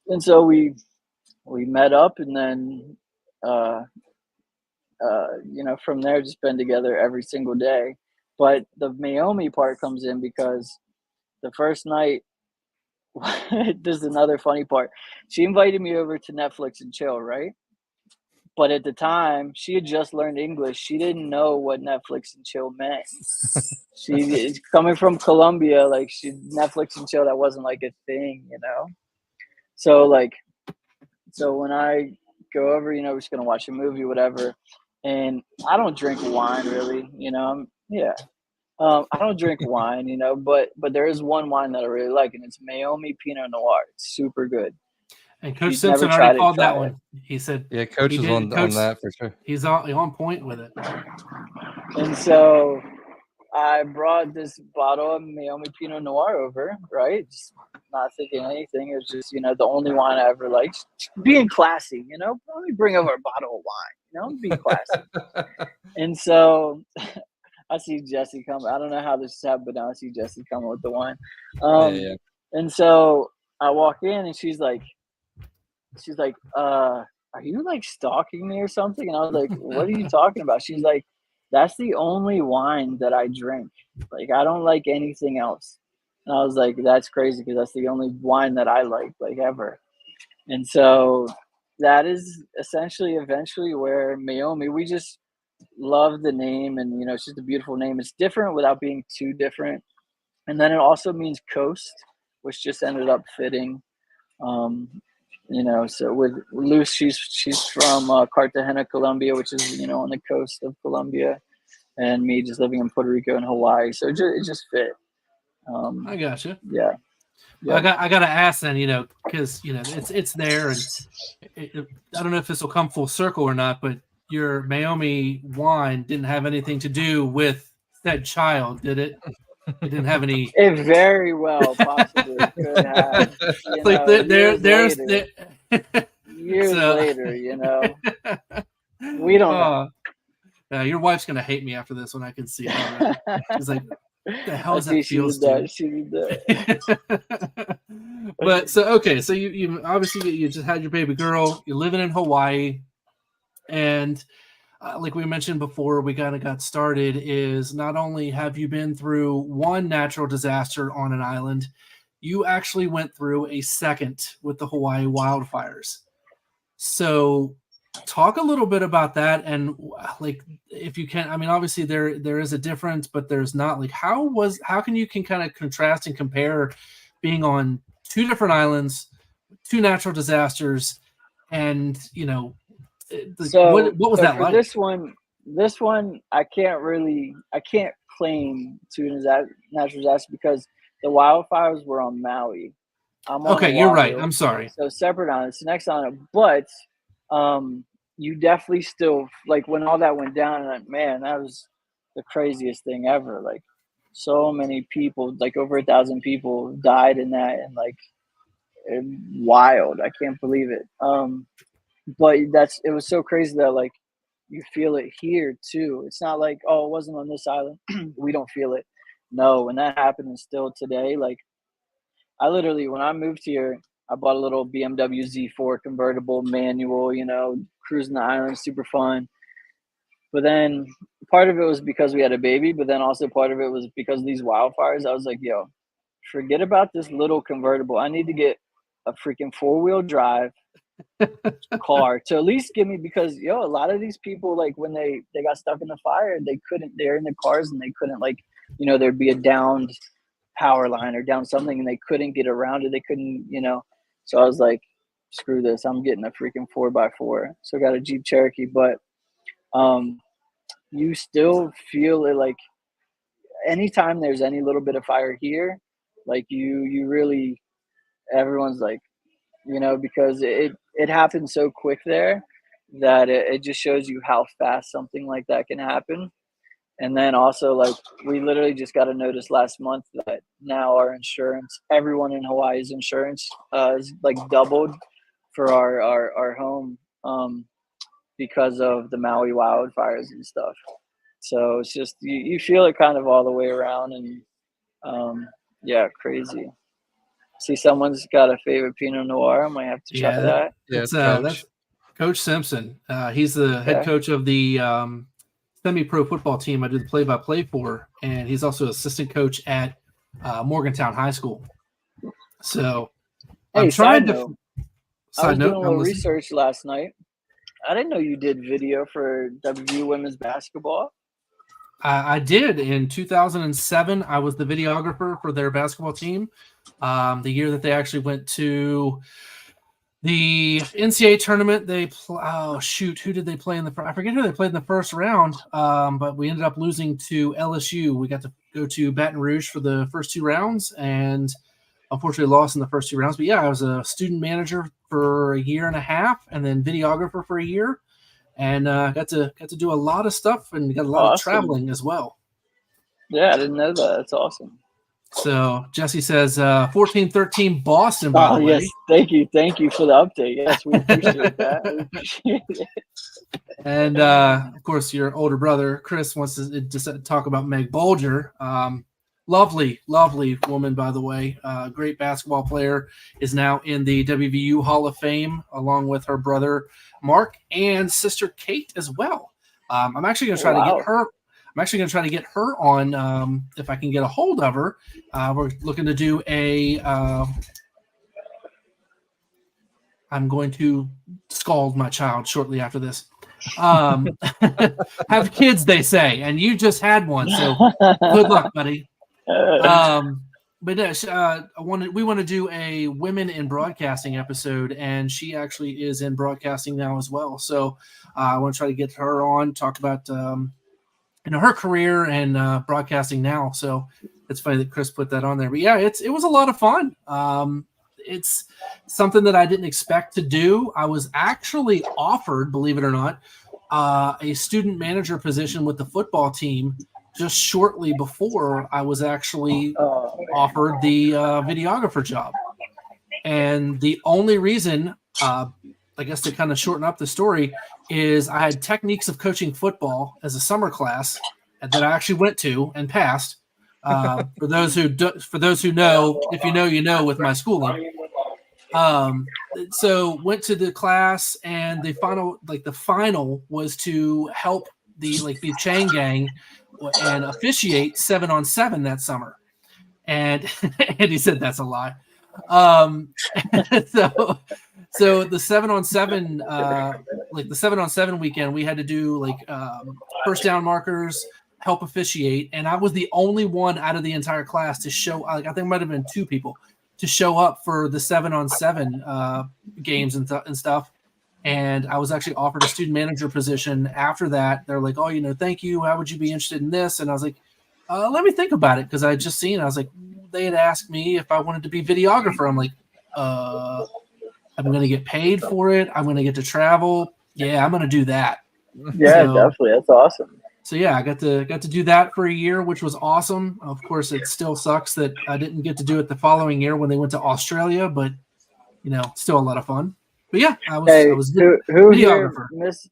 And so we met up, and then, from there, just been together every single day. But the Naomi part comes in because the first night, this is another funny part. She invited me over to Netflix and chill, right? But at the time, she had just learned English. She didn't know what Netflix and chill meant. She coming from Colombia, like Netflix and chill, that wasn't like a thing, you know? So when I go over, we're just going to watch a movie, whatever. And I don't drink wine really, I don't drink wine, but there is one wine that I really like, and it's Naomi Pinot Noir. It's super good. And Coach Simpson already called that one. He said, "Yeah, Coach is on that for sure. He's on point with it." And so I brought this bottle of Naomi Pinot Noir over, right? Just not thinking anything. It was just, the only wine I ever liked. Being classy, let me bring over a bottle of wine, be classy. And so I see Jesse come. I don't know how this happened, but now I see Jesse come with the wine. And so I walk in, and she's like, are you like stalking me or something? And I was like, what are you talking about? She's like, that's the only wine that I drink. Like, I don't like anything else. And I was like, that's crazy, because that's the only wine that I like ever. And so that is eventually where Naomi, we just love the name, and, it's just a beautiful name. It's different without being too different. And then it also means coast, which just ended up fitting. So with Luce, she's from Cartagena, Colombia, which is on the coast of Colombia, and me just living in Puerto Rico and Hawaii, so it just fit. I gotcha. Yeah. Well, I gotta ask then, because it's there, and I don't know if this will come full circle or not, but your Maomi wine didn't have anything to do with said child, did it? It didn't have any. It very well possibly could have. Years later, we don't know. Your wife's gonna hate me after this one. I can see it. She's like, the hell does that feel to? But so you obviously you just had your baby girl. You're living in Hawaii, and like we mentioned before, we kind of got started. Is not only have you been through one natural disaster on an island, you actually went through a second with the Hawaii wildfires. So talk a little bit about that, and like if you can. I mean, obviously there is a difference, but there's not. Like how can you kind of contrast and compare being on two different islands, two natural disasters, and what was that like? This one I can't claim to natural disaster because the wildfires were on Maui. You're right. I'm sorry. So separate islands, next island, but you definitely still like when all that went down, and man, that was the craziest thing ever. Like so many people, like over 1,000 people died in that, and like wild. I can't believe it. But it was so crazy that like you feel it here too. It's not like, oh, it wasn't on this island, we don't feel it. No, when that happened, and still today, like I literally, when I moved here, I bought a little BMW Z4 convertible manual, cruising the island, super fun. But then part of it was because we had a baby, but then also part of it was because of these wildfires. I was like, yo, forget about this little convertible. I need to get a freaking 4-wheel drive car to at least give me, because a lot of these people, like when they got stuck in the fire, they're in the cars and they couldn't, like, there'd be a downed power line or down something and they couldn't get around it. They couldn't, so I was like, screw this, I'm getting a freaking 4x4. So I got a Jeep Cherokee. But you still feel it, like anytime there's any little bit of fire here, like you really, everyone's like, because it happened so quick there that it just shows you how fast something like that can happen. And then also, like, we literally just got a notice last month that now our insurance, everyone in Hawaii's insurance is like doubled for our home because of the Maui wildfires and stuff. So it's just, you feel it kind of all the way around, and crazy. See, someone's got a favorite Pinot Noir. I might have to check that. Yeah, that's Coach Simpson. He's the head coach of the semi-pro football team I do the play-by-play for, and he's also assistant coach at Morgantown High School. So I'm trying to. I was doing a little research last night. I didn't know you did video for WVU women's basketball. I did. In 2007, I was the videographer for their basketball team. The year that they actually went to the NCAA tournament, who did they play in I forget who they played in the first round, but we ended up losing to LSU. We got to go to Baton Rouge for the first 2 rounds, and unfortunately lost in the first 2 rounds. But yeah, I was a student manager for a year and a half, and then videographer for a year, and got to do a lot of stuff and got a lot of traveling as well. Yeah, I didn't know that. That's awesome. So Jesse says 14-13 Boston, by the way. Yes, thank you for the update. Yes, we appreciate that. We appreciate it. And of course, your older brother Chris wants to just talk about Meg Bolger. Lovely woman, by the way. Great basketball player, is now in the WVU Hall of Fame along with her brother Mark and sister Kate as well. I'm actually going to try to get her. I'm actually going to try to get her on if I can get a hold of her. We're looking to do I'm going to scald my child shortly after this. Have kids, they say, and you just had one, so good luck, buddy. But no, we want to do a women in broadcasting episode, and she actually is in broadcasting now as well. So I want to try to get her on, talk about her career and broadcasting now. So it's funny that Chris put that on there. But yeah, it was a lot of fun. It's something that I didn't expect to do. I was actually offered, believe it or not, a student manager position with the football team just shortly before I was actually offered the videographer job. And the only reason, I guess to kind of shorten up the story, is I had techniques of coaching football as a summer class that I actually went to and passed. For those who know, if you know, you know, with my schooling. So went to the class, and the final was to help the chain gang and officiate 7-on-7 that summer. And he said that's a lie. So the 7-on-7 the 7-on-7 weekend, we had to do first down markers, help officiate, and I was the only one out of the entire class to show. I think it might have been 2 people to show up for the 7-on-7 games and stuff. And I was actually offered a student manager position after that. They're like, "Oh, thank you. How would you be interested in this?" And I was like, "Let me think about it," because I had just seen. I was like, they had asked me if I wanted to be videographer. I'm like, I'm going to get paid for it. I'm going to get to travel. Yeah, I'm going to do that. Yeah, definitely. That's awesome. So yeah, I got to do that for a year, which was awesome. Of course, it still sucks that I didn't get to do it the following year when they went to Australia, but still a lot lot of fun. But yeah, I was who videographer.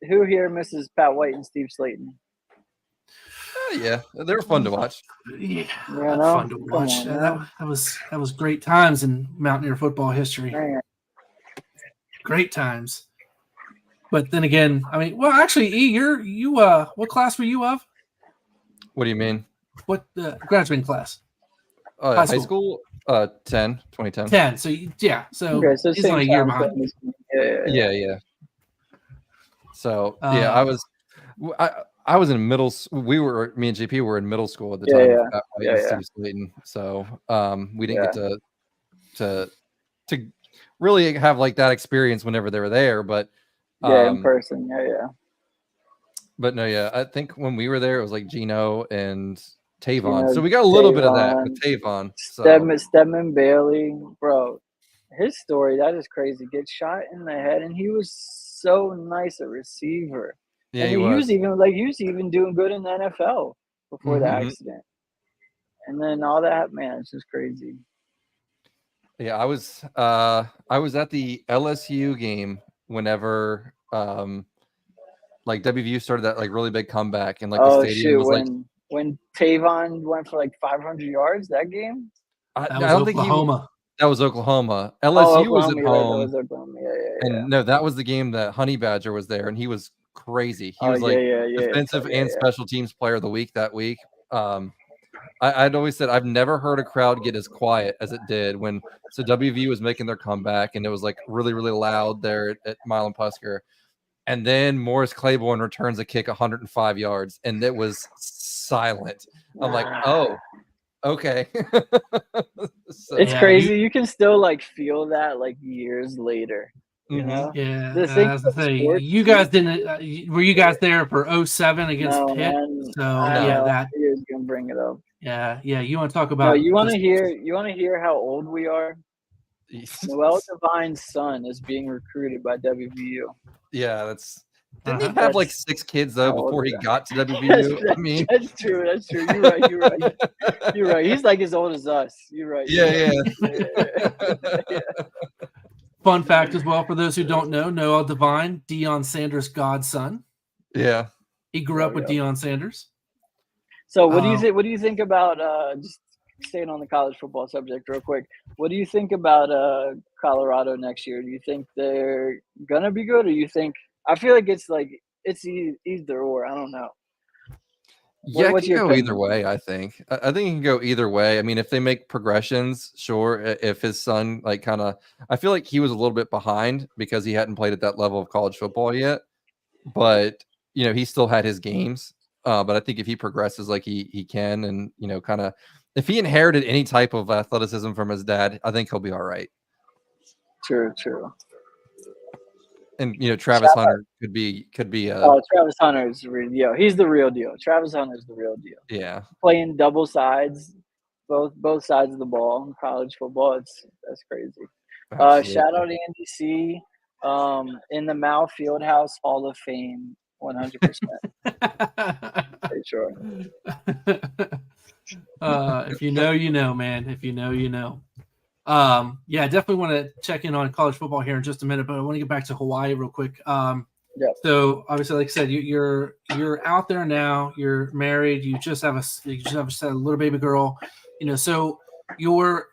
Who here misses Pat White and Steve Slayton? Yeah, they were fun to watch. Yeah, fun to watch. That was great times in Mountaineer football history. Man. Great times. But then again, I mean, well, actually, E, you what class were you of? What do you mean? What graduating class? High school? 2010. 10. So yeah, so he's only a year behind. Yeah. So yeah, I was in middle. Me and JP were in middle school at the time. Steve Slayton. So we didn't get to really have that experience whenever they were there, but in person. But no, I think when we were there, it was Gino and Tavon. So we got a little bit of that with Tavon. Stedman Bailey, bro, his story, that is crazy. Gets shot in the head, and he was so nice a receiver. Yeah, he was even doing good in the NFL before the accident. And then all that, man, it's just crazy. Yeah, I was at the LSU game whenever WVU started that really big comeback, and the stadium was when Tavon went for 500 yards that game. I don't think Oklahoma. That was Oklahoma. LSU was at home. Right, that was Oklahoma. And no, that was the game that Honey Badger was there, and he was crazy. He was defensive and special teams player of the week that week. I'd always said I've never heard a crowd get as quiet as it did when WVU was making their comeback, and it was really, really loud there at Milan Pusker. And then Morris Claiborne returns a kick 105 yards, and it was silent. I'm like, oh, okay. It's crazy. You can still feel that years later. You know? Yeah, that's the thing. You guys didn't. Were you guys there for 07 against Pitt? Man, so that he was gonna bring it up. Yeah. You want to talk about? You want to hear how old we are? Noel Devine's son is being recruited by WVU. Yeah, didn't he have 6 kids though before he got to WVU? That's true. You're right. He's as old as us. You're right. Yeah. Fun fact as well for those who don't know, Noel Devine, Deion Sanders' godson. Yeah, he grew up with Deion Sanders. So what do you think? What do you think about just staying on the college football subject real quick? What do you think about Colorado next year? Do you think they're gonna be good, or you think? I feel like it's either or. I don't know. Yeah, it can go either way. I think it can go either way. I mean, if they make progressions, sure. If his son I feel like he was a little bit behind because he hadn't played at that level of college football yet. But he still had his games. But I think if he progresses like he can, and kind of if he inherited any type of athleticism from his dad, I think he'll be all right. True. And Travis Hunter could be Travis Hunter is he's the real deal. Travis Hunter is the real deal. yeah. Playing double sides, both sides of the ball in college football. That's crazy. Shout out Andy C. In the Mao Fieldhouse Hall of Fame, 100%. Pretty sure. If you know, you know, man. If you know, you know. Yeah, definitely want to check in on college football here in just a minute, but I want to get back to Hawaii real quick. So obviously, like I said, you're out there now. You're married. You just have a little baby girl. So your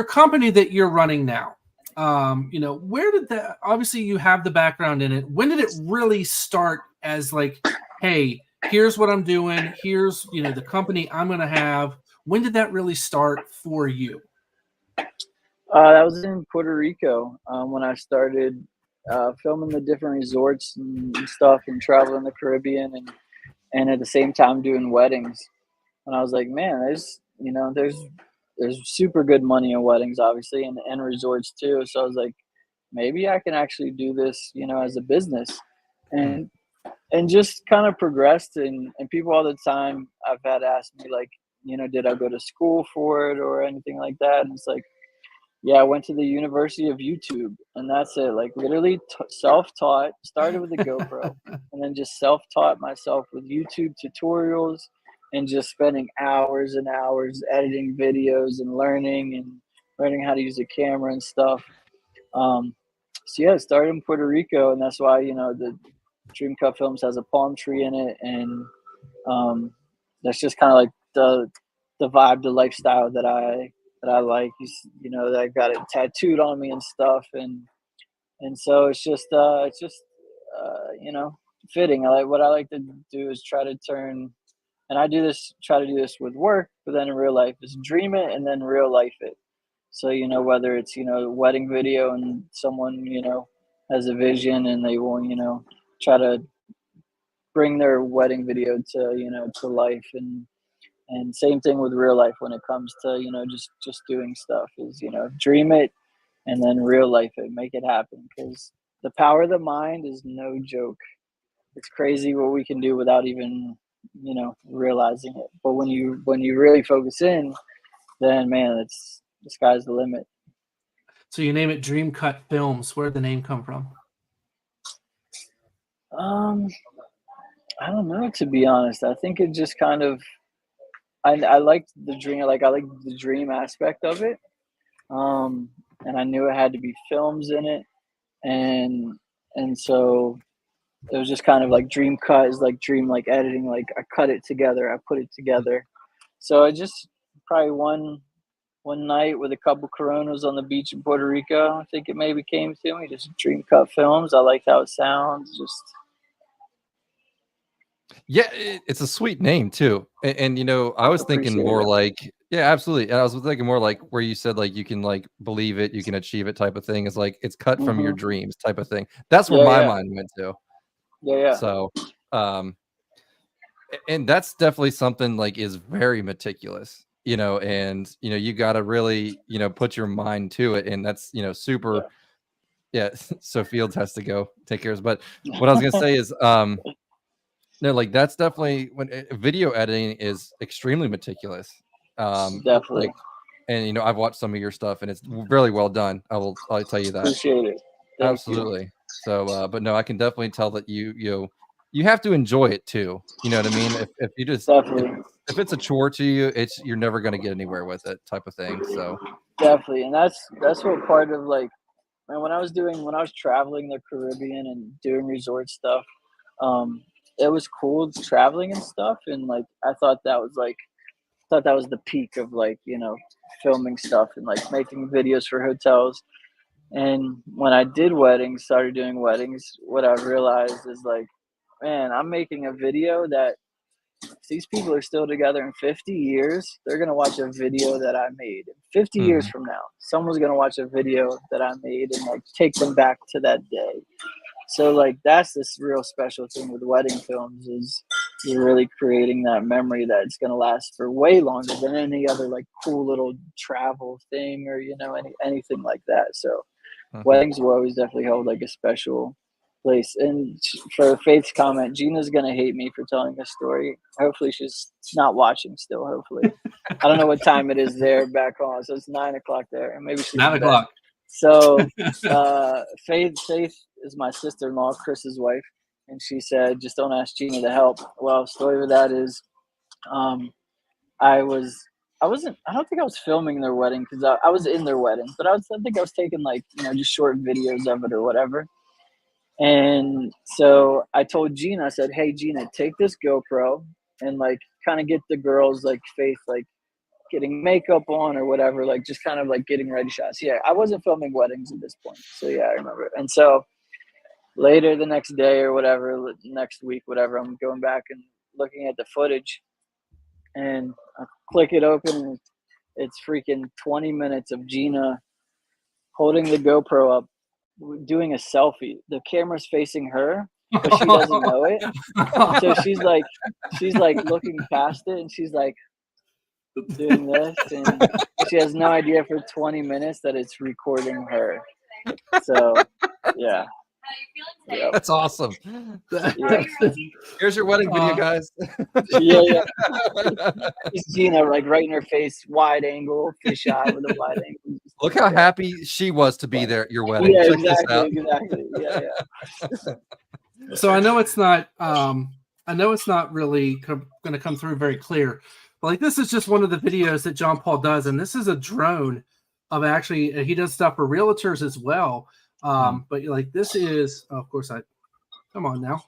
company that you're running now. Where did that? Obviously, you have the background in it. When did it really start? As like, hey, here's what I'm doing. Here's the company I'm going to have. When did that really start for you? That was in Puerto Rico when I started filming the different resorts and stuff and traveling the Caribbean and at the same time doing weddings. And I was like, man, there's super good money in weddings, obviously, and resorts too. So I was like, maybe I can actually do this, as a business. And just kind of progressed. And people all the time I've had asked me, like, did I go to school for it or anything like that? And it's like, yeah, I went to the University of YouTube, and that's it. Like, literally self-taught, started with a GoPro, and then just self-taught myself with YouTube tutorials and just spending hours and hours editing videos and learning how to use a camera and stuff. So yeah, it started in Puerto Rico, and that's why, the Dream Cut Films has a palm tree in it, and that's just kind of like the vibe, the lifestyle that I like. That I got it tattooed on me and stuff, and so it's just fitting. What I like to do is try to turn, and try to do this with work, but then in real life is dream it and then real life it. So whether it's wedding video and someone has a vision and they will try to bring their wedding video to life, and same thing with real life when it comes to just doing stuff is dream it and then real life it, make it happen, because the power of the mind is no joke. It's crazy what we can do without even realizing it, but when you really focus in, then man, the sky's the limit. So you name it Dream Cut Films. Where did the name come from? I don't know, to be honest. I think it just kind of, I liked the dream, I like the dream aspect of it. And I knew it had to be films in it. And so it was just kind of like dream cut is like dream, like editing, like I cut it together, I put it together. So I just probably one night with a couple Coronas on the beach in Puerto Rico, I think it maybe came to me, just Dream Cut Films. I liked how it sounds. Yeah, it's a sweet name too. And I was thinking more like, yeah, absolutely. And I was thinking more like where you said like you can like believe it, you can achieve it type of thing. Is like it's cut from your dreams type of thing. That's where my mind went to. Yeah. So and that's definitely something like is very meticulous, and you got to really, put your mind to it. And that's, super. Yeah. So Fields has to go take care of. But what I was going to say is, no, like that's definitely when video editing is extremely meticulous. Definitely. Like, and I've watched some of your stuff and it's really well done. I'll tell you that. Appreciate it. Absolutely. So, but no, I can definitely tell that you have to enjoy it too. You know what I mean? If you just if it's a chore to you, you're never going to get anywhere with it, type of thing. So definitely, and that's what part of like, man, when I was traveling the Caribbean and doing resort stuff, it was cool traveling and stuff, and like I thought that was the peak of like filming stuff and like making videos for hotels. And when I started doing weddings, what I realized is like, man, I'm making a video that if these people are still together in 50 years, they're going to watch a video that I made. 50 years from now, someone's going to watch a video that I made and like take them back to that day. So like that's this real special thing with wedding films is you're really creating that memory that's going to last for way longer than any other like cool little travel thing or, you know, anything like that. So weddings will always definitely hold like a special place. And for Faith's comment, Gina's going to hate me for telling this story. Hopefully she's not watching still. Hopefully. I don't know what time it is there back home. So it's 9 o'clock there. And maybe she's 9 o'clock. So Faith is my sister-in-law, Chris's wife. And she said, just don't ask Gina to help. Well, story with that is I don't think I was filming their wedding because I was in their wedding, but I think I was taking like, you know, just short videos of it or whatever. And so I told Gina, I said, hey, Gina, take this GoPro and like kind of get the girls like Faith, like getting makeup on or whatever, like just kind of like getting ready shots. Yeah, I wasn't filming weddings at this point. So yeah, I remember. And so later the next day or whatever, next week, whatever, I'm going back and looking at the footage and I click it open and it's freaking 20 minutes of Gina holding the GoPro up, doing a selfie. The camera's facing her, but she doesn't know it. So she's like looking past it and she's like doing this and she has no idea for 20 minutes that it's recording her. So yeah. Yep. That's awesome. Yeah. Here's your wedding video, guys. Yeah. It's Gina like right in her face, wide angle, fisheye with a wide angle. Look how happy she was to be there at your wedding. Yeah, Check this out. exactly. Yeah. So I know it's not really going to come through very clear, but like this is just one of the videos that John Paul does, and this is a drone of actually he does stuff for realtors as well. But like this is, of course, come on now.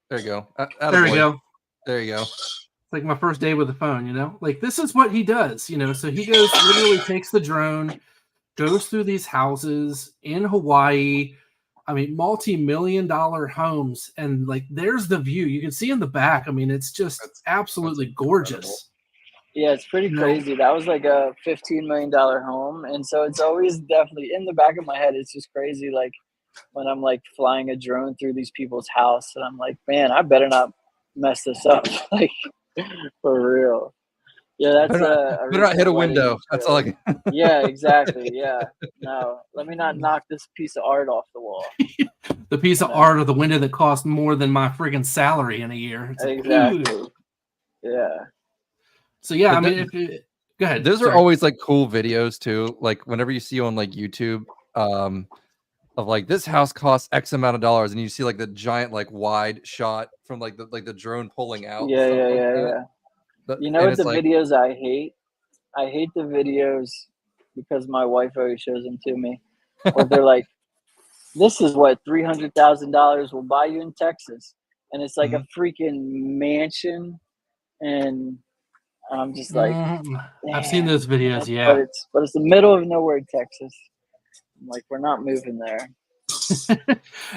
There you go. There we go. There you go. It's like my first day with the phone, you know. Like this is what he does, you know. So he goes, literally takes the drone, goes through these houses in Hawaii. I mean, multi-million-dollar homes, and like there's the view. You can see in the back. I mean, it's just absolutely gorgeous. Yeah, it's pretty crazy. That was like a $15 million home. And so it's always definitely in the back of my head. It's just crazy. Like when I'm like flying a drone through these people's house and I'm like, man, I better not mess this up. Like for real. Yeah, that's better not hit a window. That's all I can. Yeah, exactly. Yeah. No, let me not knock this piece of art off the wall. The piece of art or the window that costs more than my friggin' salary in a year. It's exactly. Like, yeah. So yeah, But I mean, go ahead. Those are always like cool videos too. Like whenever you see on like YouTube, of like this house costs X amount of dollars, and you see like the giant like wide shot from like the drone pulling out. Yeah. But, you know what the like, videos I hate? I hate the videos because my wife always shows them to me. Where they're like, "This is what $300,000 will buy you in Texas," and it's like a freaking mansion, and I'm just like, I've seen those videos, yeah. But it's the middle of nowhere, Texas. I'm like, we're not moving there.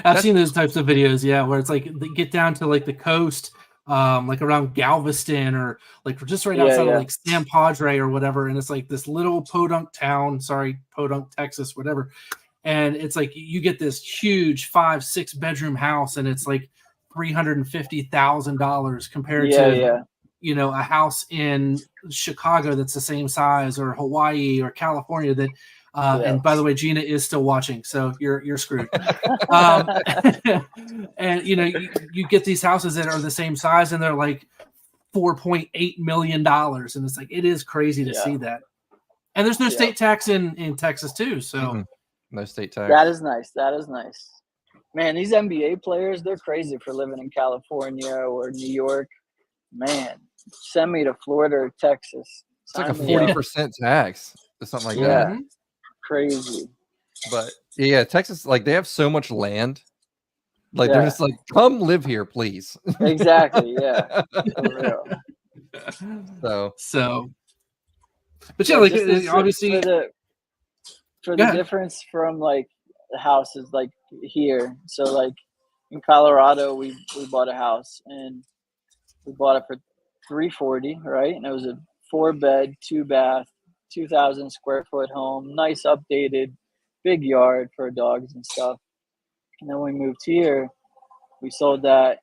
I've seen those types of videos, yeah, where it's like they get down to like the coast, like around Galveston or like just right outside of like San Padre or whatever, and it's like this little podunk town, Podunk, Texas, whatever. And it's like you get this huge 5-6 bedroom house, and it's like $350,000 compared to you know, a house in Chicago that's the same size, or Hawaii or California that and by the way, Gina is still watching, so you're screwed. And you know, you get these houses that are the same size and they're like $4.8 million, and it's like it is crazy to see that. And there's no state tax in Texas too, so no state tax. That is nice. Man, these NBA players, they're crazy for living in California or New York. Man, send me to Florida or Texas. It's like a 40% tax or something like that. Yeah, crazy. But yeah, Texas, like they have so much land. Like they're just like, come live here, please. Exactly. Yeah. For real. So. But yeah, like obviously for the difference from like the houses like here. So like in Colorado, we bought a house and we bought it for $340, right? And it was a 4-bed, 2-bath, 2,000 square foot home, nice updated, big yard for dogs and stuff. And then we moved here, we sold that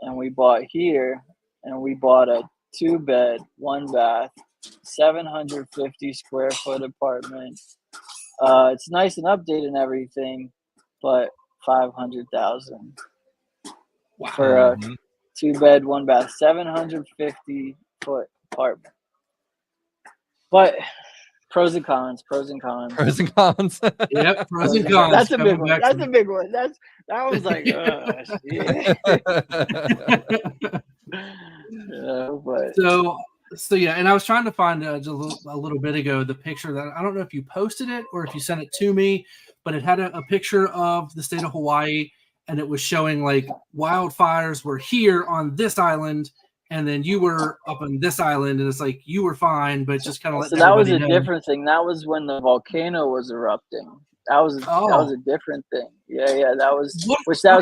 and we bought here, and we bought a 2-bed, 1-bath, 750 square foot apartment. It's nice and updated and everything, but 500,000 Wow. for a 2-bed, 1-bath, 750 foot apartment. But pros and cons. Pros and cons. Yep, pros and cons. That's a big coming one. back That's to a big one. That was like, shit. But So yeah, and I was trying to find just a little bit ago the picture that I don't know if you posted it or if you sent it to me, but it had a picture of the state of Hawaii, and it was showing like wildfires were here on this island, and then you were up on this island, and it's like you were fine, but just kind of let so that was a know. different thing. That was when the volcano was erupting. That was a different thing. Yeah, that was. So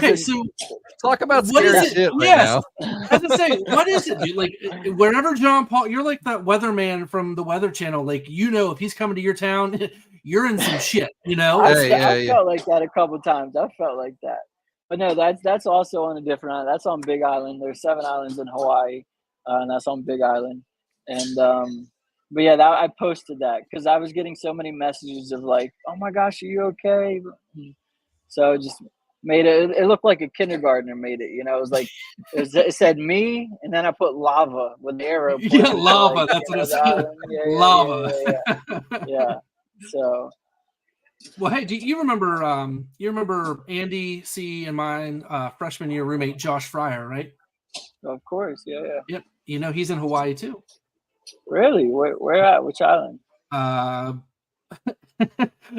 talk about what scary is it? shit right Yes, now. I was gonna say, what is it, dude? Like wherever John Paul, you're like that weatherman from the Weather Channel. Like if he's coming to your town, you're in some shit. I felt like that a couple times. I felt like that, but no, that's also on a different island. That's on Big Island. There's 7 islands in Hawaii, and that's on Big Island. And but yeah, I posted that because I was getting so many messages of like, "Oh my gosh, are you okay?" So it just made it. It looked like a kindergartner made it. It was like it said me, and then I put lava with the arrow. Yeah, lava. Like, that's what it said. Lava. Yeah. So. Well, hey, do you remember? You remember Andy C and mine freshman year roommate Josh Fryer, right? Of course, yeah. Yep. He's in Hawaii too. Really? Where at? Which island?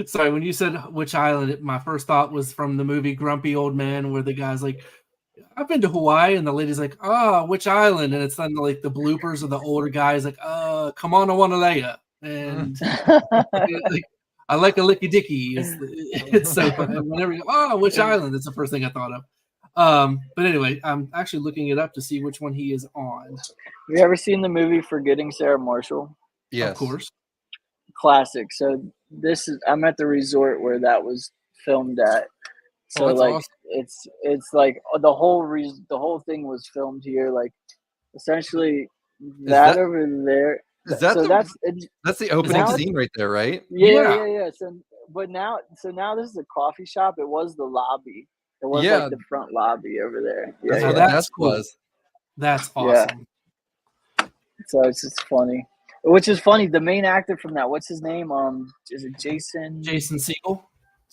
Sorry, when you said which island, my first thought was from the movie Grumpy Old Man, where the guy's like, "I've been to Hawaii," and the lady's like, "Oh, which island?" And it's then like the bloopers of the older guys like, "Come on, I want to lay ya," and like, I like a licky dicky. It's so funny. Whenever you go, which island? That's the first thing I thought of. But anyway, I'm actually looking it up to see which one he is on. Have you ever seen the movie Forgetting Sarah Marshall? Yes. Of course. Classic. So I'm at the resort where that was filmed at. So like awesome. It's like the whole thing was filmed here. Like essentially that over there. Is that that's the opening scene right there, right? Yeah. So now this is a coffee shop. It was the lobby. It was like the front lobby over there. Yeah, that's cool. That's awesome. Yeah. So it's just funny. Which is funny. The main actor from that, what's his name? Is it Jason? Jason Segel.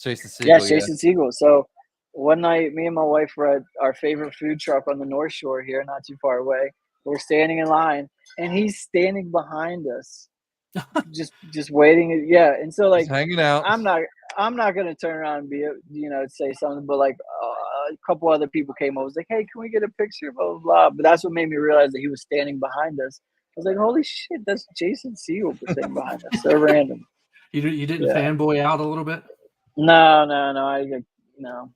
Jason Segel. Yes, Jason Segel. So one night, me and my wife were at our favorite food truck on the North Shore here, not too far away. We're standing in line, and he's standing behind us, just waiting. Yeah, and so like he's hanging out. I'm not gonna turn around and say something, but like a couple other people came over, was like, "Hey, can we get a picture?" Blah blah blah. But that's what made me realize that he was standing behind us. I was like, "Holy shit, that's Jason Segel standing behind us." So random. You didn't fanboy out a little bit? No. No.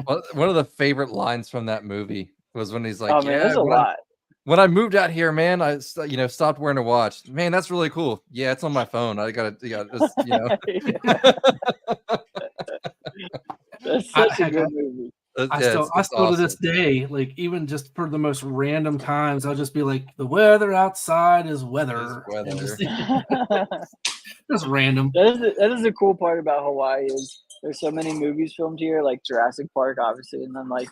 Well, one of the favorite lines from that movie was when he's like, "Oh man, there's a lot." When I moved out here, man, I stopped wearing a watch. Man, that's really cool. Yeah, it's on my phone. I got it. That's such a good movie. I still awesome. To this day, like even just for the most random times, I'll just be like, "The weather outside is weather." Just random. That is the cool part about Hawaii is there's so many movies filmed here, like Jurassic Park, obviously, and then like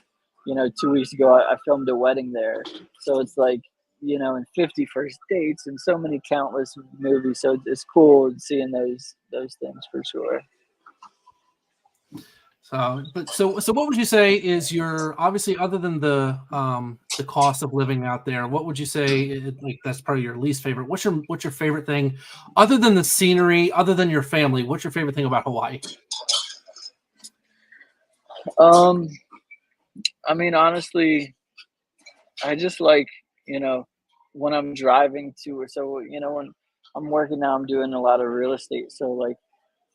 2 weeks ago I filmed a wedding there, so it's like and 50 First Dates and so many countless movies. So it's cool seeing those things for sure. So what would you say is your, obviously other than the cost of living out there, what would you say like that's probably your least favorite? What's your favorite thing other than the scenery, other than your family? What's your favorite thing about Hawaii? I mean, honestly, I just like, when I'm driving to, when I'm working now, I'm doing a lot of real estate. So like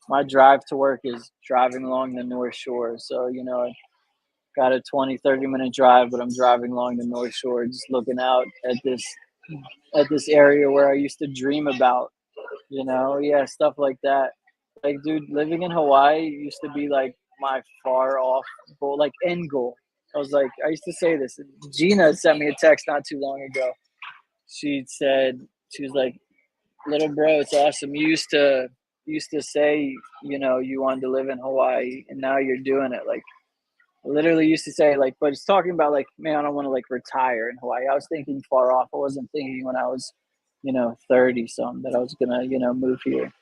my drive to work is driving along the North Shore. So, I got a 20-30 minute drive, but I'm driving along the North Shore, just looking out at this area where I used to dream about, stuff like that. Like, dude, living in Hawaii used to be like my far off goal, like end goal. I was like, I used to say this. Gina sent me a text not too long ago. She was like, little bro, it's awesome. You used to say, you know, you wanted to live in Hawaii, and now you're doing it. Like, literally used to say, like, but it's talking about like, man, I don't want to like retire in Hawaii. I was thinking far off. I wasn't thinking when I was, you know, 30 something that I was gonna, you know, move here.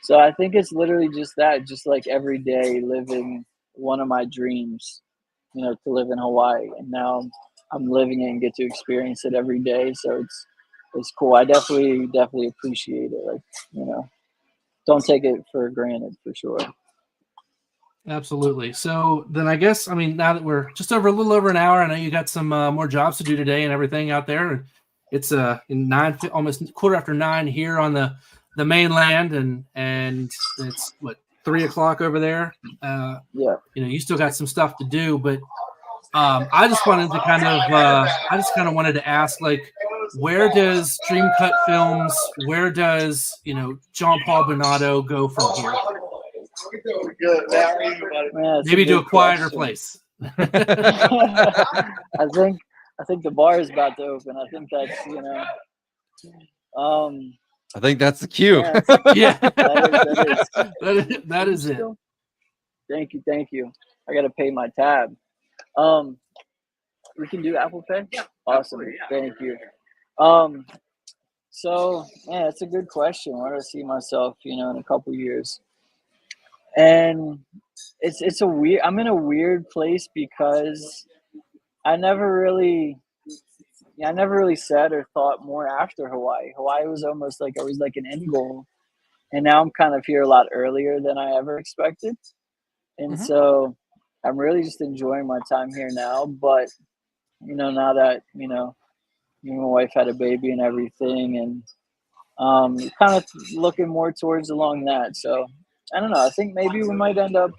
So I think it's literally just that, just like every day living one of my dreams, you know, to live in Hawaii. And now I'm living it and get to experience it every day. So it's cool. I definitely appreciate it. Like, you know, don't take it for granted for sure. Absolutely. So then I guess, I mean, now that we're just over a little over an hour, I know you got some more jobs to do today and everything out there. It's in almost 9:15 here on the mainland, and it's what 3:00 over there. Yeah. You know, you still got some stuff to do, but I just wanted to wanted to ask, like, where does Dream Cut Films, where does, you know, John Paul Binotto go from here? Man, Maybe to a quieter place. I think the bar is about to open. I think that's, you know, I think that's the cue. Yeah, that is it. Thank you. I gotta pay my tab. We can do Apple Pay. Awesome. Thank you. So yeah, that's a good question. Where do I see myself, you know, in a couple years? And I'm in a weird place because I never really said or thought more after Hawaii. Hawaii was almost like always like an end goal. And now I'm kind of here a lot earlier than I ever expected. And so I'm really just enjoying my time here now. But, you know, now that, you know, me and my wife had a baby and everything, and kind of looking more towards along that. So I don't know. I think maybe we might end up,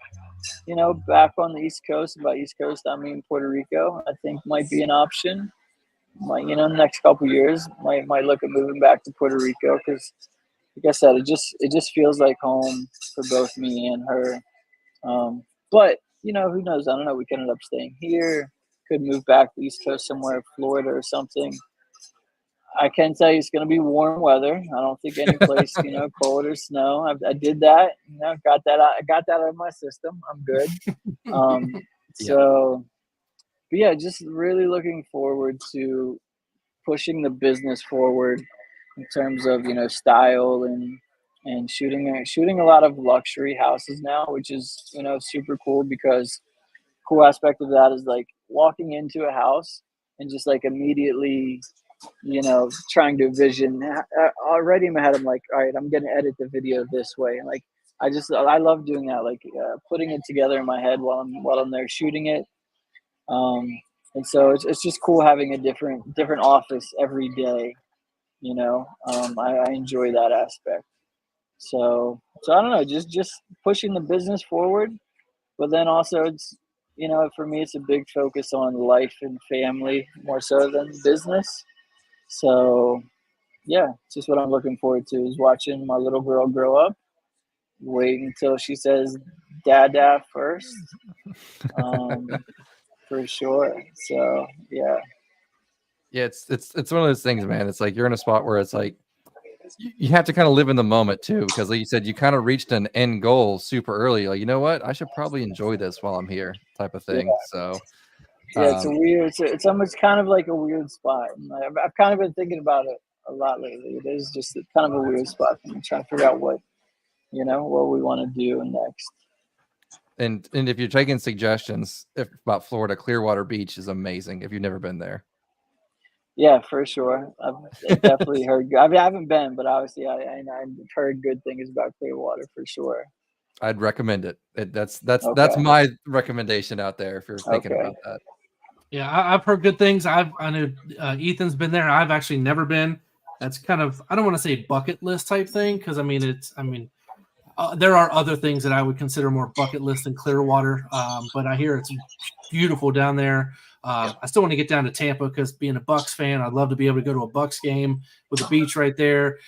you know, back on the East Coast. By East Coast, I mean Puerto Rico. I think might be an option. Might, you know, next couple years, might look at moving back to Puerto Rico because, like I said, it just feels like home for both me and her. But you know, who knows? I don't know. We could end up staying here. Could move back to the East Coast somewhere, Florida or something. I can tell you it's going to be warm weather. I don't think any place, you know, cold or snow. I did that, you know, got that out of my system. I'm good. So, but yeah, just really looking forward to pushing the business forward in terms of, you know, style and shooting a lot of luxury houses now, which is, you know, super cool because cool aspect of that is like walking into a house and just like immediately, you know, trying to vision already in my head. I'm like, all right, I'm going to edit the video this way. And like, I love doing that. Like putting it together in my head while I'm there shooting it. And so it's just cool having a different office every day, you know. I enjoy that aspect. So I don't know, just pushing the business forward, but then also it's, you know, for me it's a big focus on life and family more so than business. So yeah, it's just what I'm looking forward to is watching my little girl grow up, wait until she says dada first. For sure. So yeah. Yeah, it's one of those things, man. It's like you're in a spot where it's like you have to kind of live in the moment too, because like you said, you kind of reached an end goal super early. Like, you know what? I should probably enjoy this while I'm here, type of thing. Yeah. So yeah, it's almost kind of like a weird spot. And I've kind of been thinking about it a lot lately. It is just kind of a weird spot for me, trying to figure out what, you know, what we want to do next. And if you're taking suggestions about Florida, Clearwater Beach is amazing if you've never been there. Yeah, for sure. I've definitely heard. I mean, I haven't been, but obviously I've heard good things about Clearwater for sure. I'd recommend it. That's my recommendation out there if you're thinking about that. Yeah, I've heard good things. I know Ethan's been there. I've actually never been. That's kind of, I don't want to say bucket list type thing because there are other things that I would consider more bucket list than Clearwater, but I hear it's beautiful down there. I still want to get down to Tampa because being a Bucks fan, I'd love to be able to go to a Bucks game with a beach right there.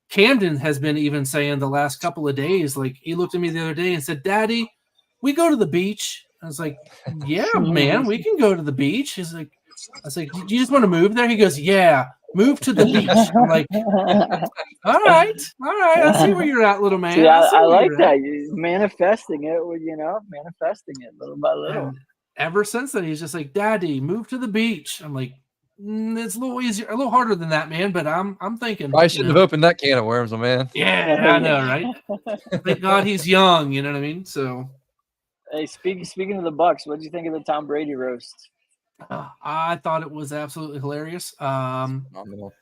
Camden has been even saying the last couple of days, like he looked at me the other day and said, "Daddy, we go to the beach." I was like, yeah, man, we can go to the beach. He's like, I was like, do you just want to move there? He goes, yeah, move to the beach. I'm like, all right. I see where you're at, little man. See, I where like you're that. at. You're manifesting it, manifesting it little by little. And ever since then, he's just like, Daddy, move to the beach. I'm like, it's a little easier, a little harder than that, man. But I'm thinking, I shouldn't have opened that can of worms, my man. Yeah, I know, right? Thank God he's young. You know what I mean? So, Hey, speaking of the Bucks, what did you think of the Tom Brady roast? I thought it was absolutely hilarious. Phenomenal.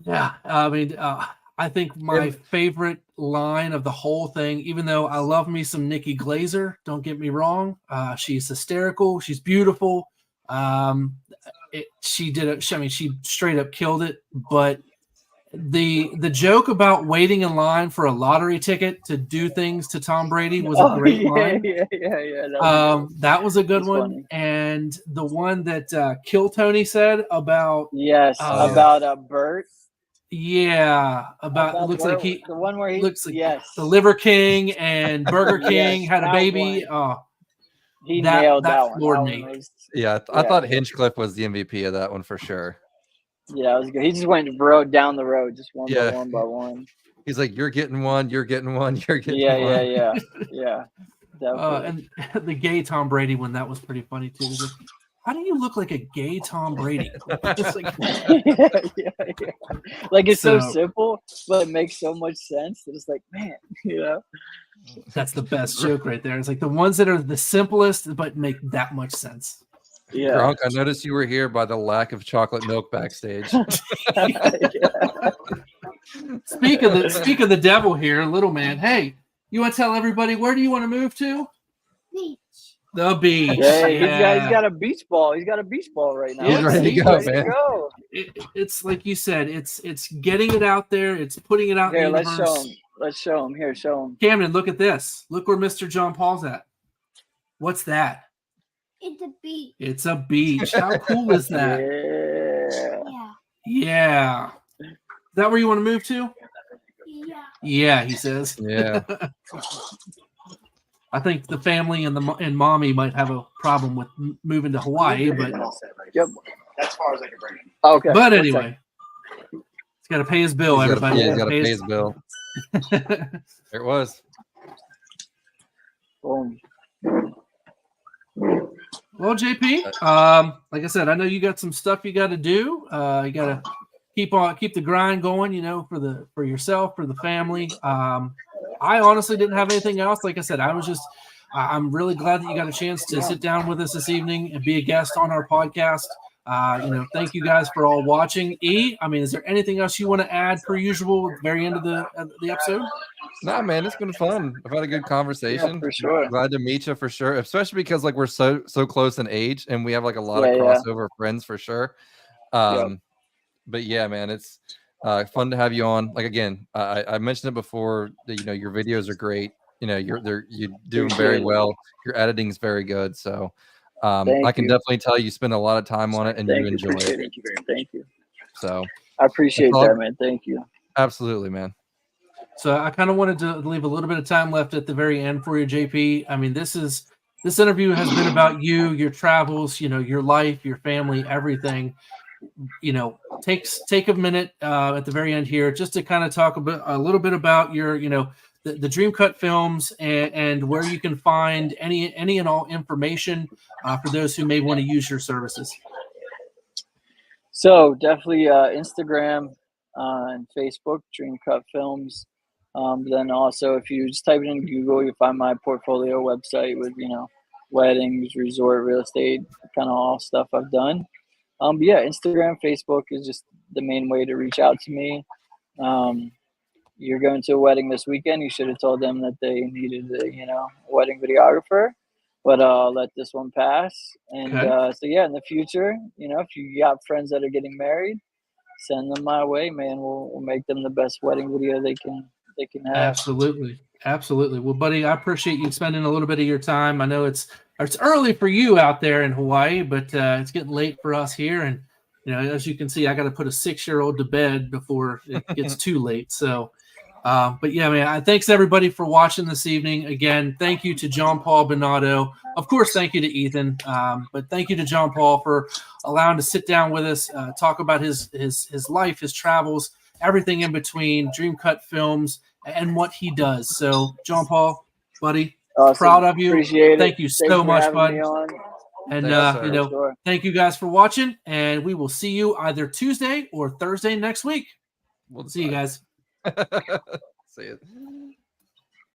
Yeah, I mean, I think my favorite line of the whole thing, even though I love me some Nikki Glazer, don't get me wrong, she's hysterical, she's beautiful. She did it. I mean, she straight up killed it. But the joke about waiting in line for a lottery ticket to do things to Tom Brady was a great line. Yeah. That was a good one. Funny. And the one that Kill Tony said about about Bert. Yeah, about it looks like the one where he looks like yes, the Liver King and Burger King had a that baby. one. Oh, he nailed that one. floored That me. one was, Yeah, I thought Hinchcliffe was the MVP of that one for sure. yeah, it was good. He just went down the road, just one by one. He's like, you're getting one, you're getting one, you're getting one. Yeah. Definitely. And the gay Tom Brady one, that was pretty funny too. Like, how do you look like a gay Tom Brady? Just like, yeah. Like it's so simple, but it makes so much sense. It's like, man, that's the best joke right there. It's like the ones that are the simplest but make that much sense. Yeah. Gronk, I noticed you were here by the lack of chocolate milk backstage. Speak of the devil here, little man. Hey, you want to tell everybody where do you want to move to? Beach. The beach. Yeah, he's got a beach ball. He's got a beach ball right now. He's ready to go, man. It's like you said. It's getting it out there. It's putting it out. Here, in the let's universe. show him. Let's show him. Here, show him. Camden, look at this. Look where Mr. John Paul's at. What's that? It's a beach. It's a beach. How cool is that? Yeah. Yeah. Is that where you want to move to? Yeah. Yeah, he says. Yeah. I think the family and mommy might have a problem with moving to Hawaii, but Yep. As far as I can bring it. Okay. but anyway, he's got to pay his bill. Everybody, He's got to pay his bill. There it was. Boom. Well, JP, like I said, I know you got some stuff you got to do. You got to keep the grind going, for yourself, for the family. I honestly didn't have anything else. Like I said, I'm really glad that you got a chance to sit down with us this evening and be a guest on our podcast. Thank you guys for all watching. Is there anything else you want to add per usual at the very end of the episode? Nah, man, it's been fun. I've had a good conversation. Yeah, for sure. Glad to meet you for sure, especially because we're so close in age and we have a lot of crossover friends for sure. But yeah, man, it's fun to have you on. Again, I mentioned it before that your videos are great. You're doing very well. Your editing is very good. So I can definitely tell you spend a lot of time on it and you enjoy it. Thank you. So I appreciate that, man. Thank you. Absolutely, man. So I kind of wanted to leave a little bit of time left at the very end for you, JP. This interview has been about you, your travels, your life, your family, everything. Take a minute at the very end here just to kind of talk a little bit about your, the Dream Cut Films and where you can find any and all information for those who may want to use your services. So definitely Instagram and Facebook, Dream Cut Films. Then also, if you just type it in Google, you'll find my portfolio website with, weddings, resort, real estate, kind of all stuff I've done. Instagram, Facebook is just the main way to reach out to me. You're going to a wedding this weekend. You should have told them that they needed a, wedding videographer, but I'll let this one pass. And in the future, if you got friends that are getting married, send them my way, man. We'll make them the best wedding video they can have. Absolutely. Well, buddy, I appreciate you spending a little bit of your time. I know it's early for you out there in Hawaii, but it's getting late for us here. And, as you can see, I got to put a 6-year-old to bed before it gets too late. So But yeah, man, thanks everybody for watching this evening. Again, thank you to John Paul Binotto. Of course, thank you to Ethan. But thank you to John Paul for allowing to sit down with us, talk about his life, his travels, everything in between, Dream Cut Films, and what he does. So, John Paul, buddy, Awesome. proud of you. Appreciate it. Thank you Thanks so for much, having bud. me on. And Thanks, sir. you know, Sure. thank you guys for watching, and we will see you either Tuesday or Thursday next week. We'll see you guys. See you.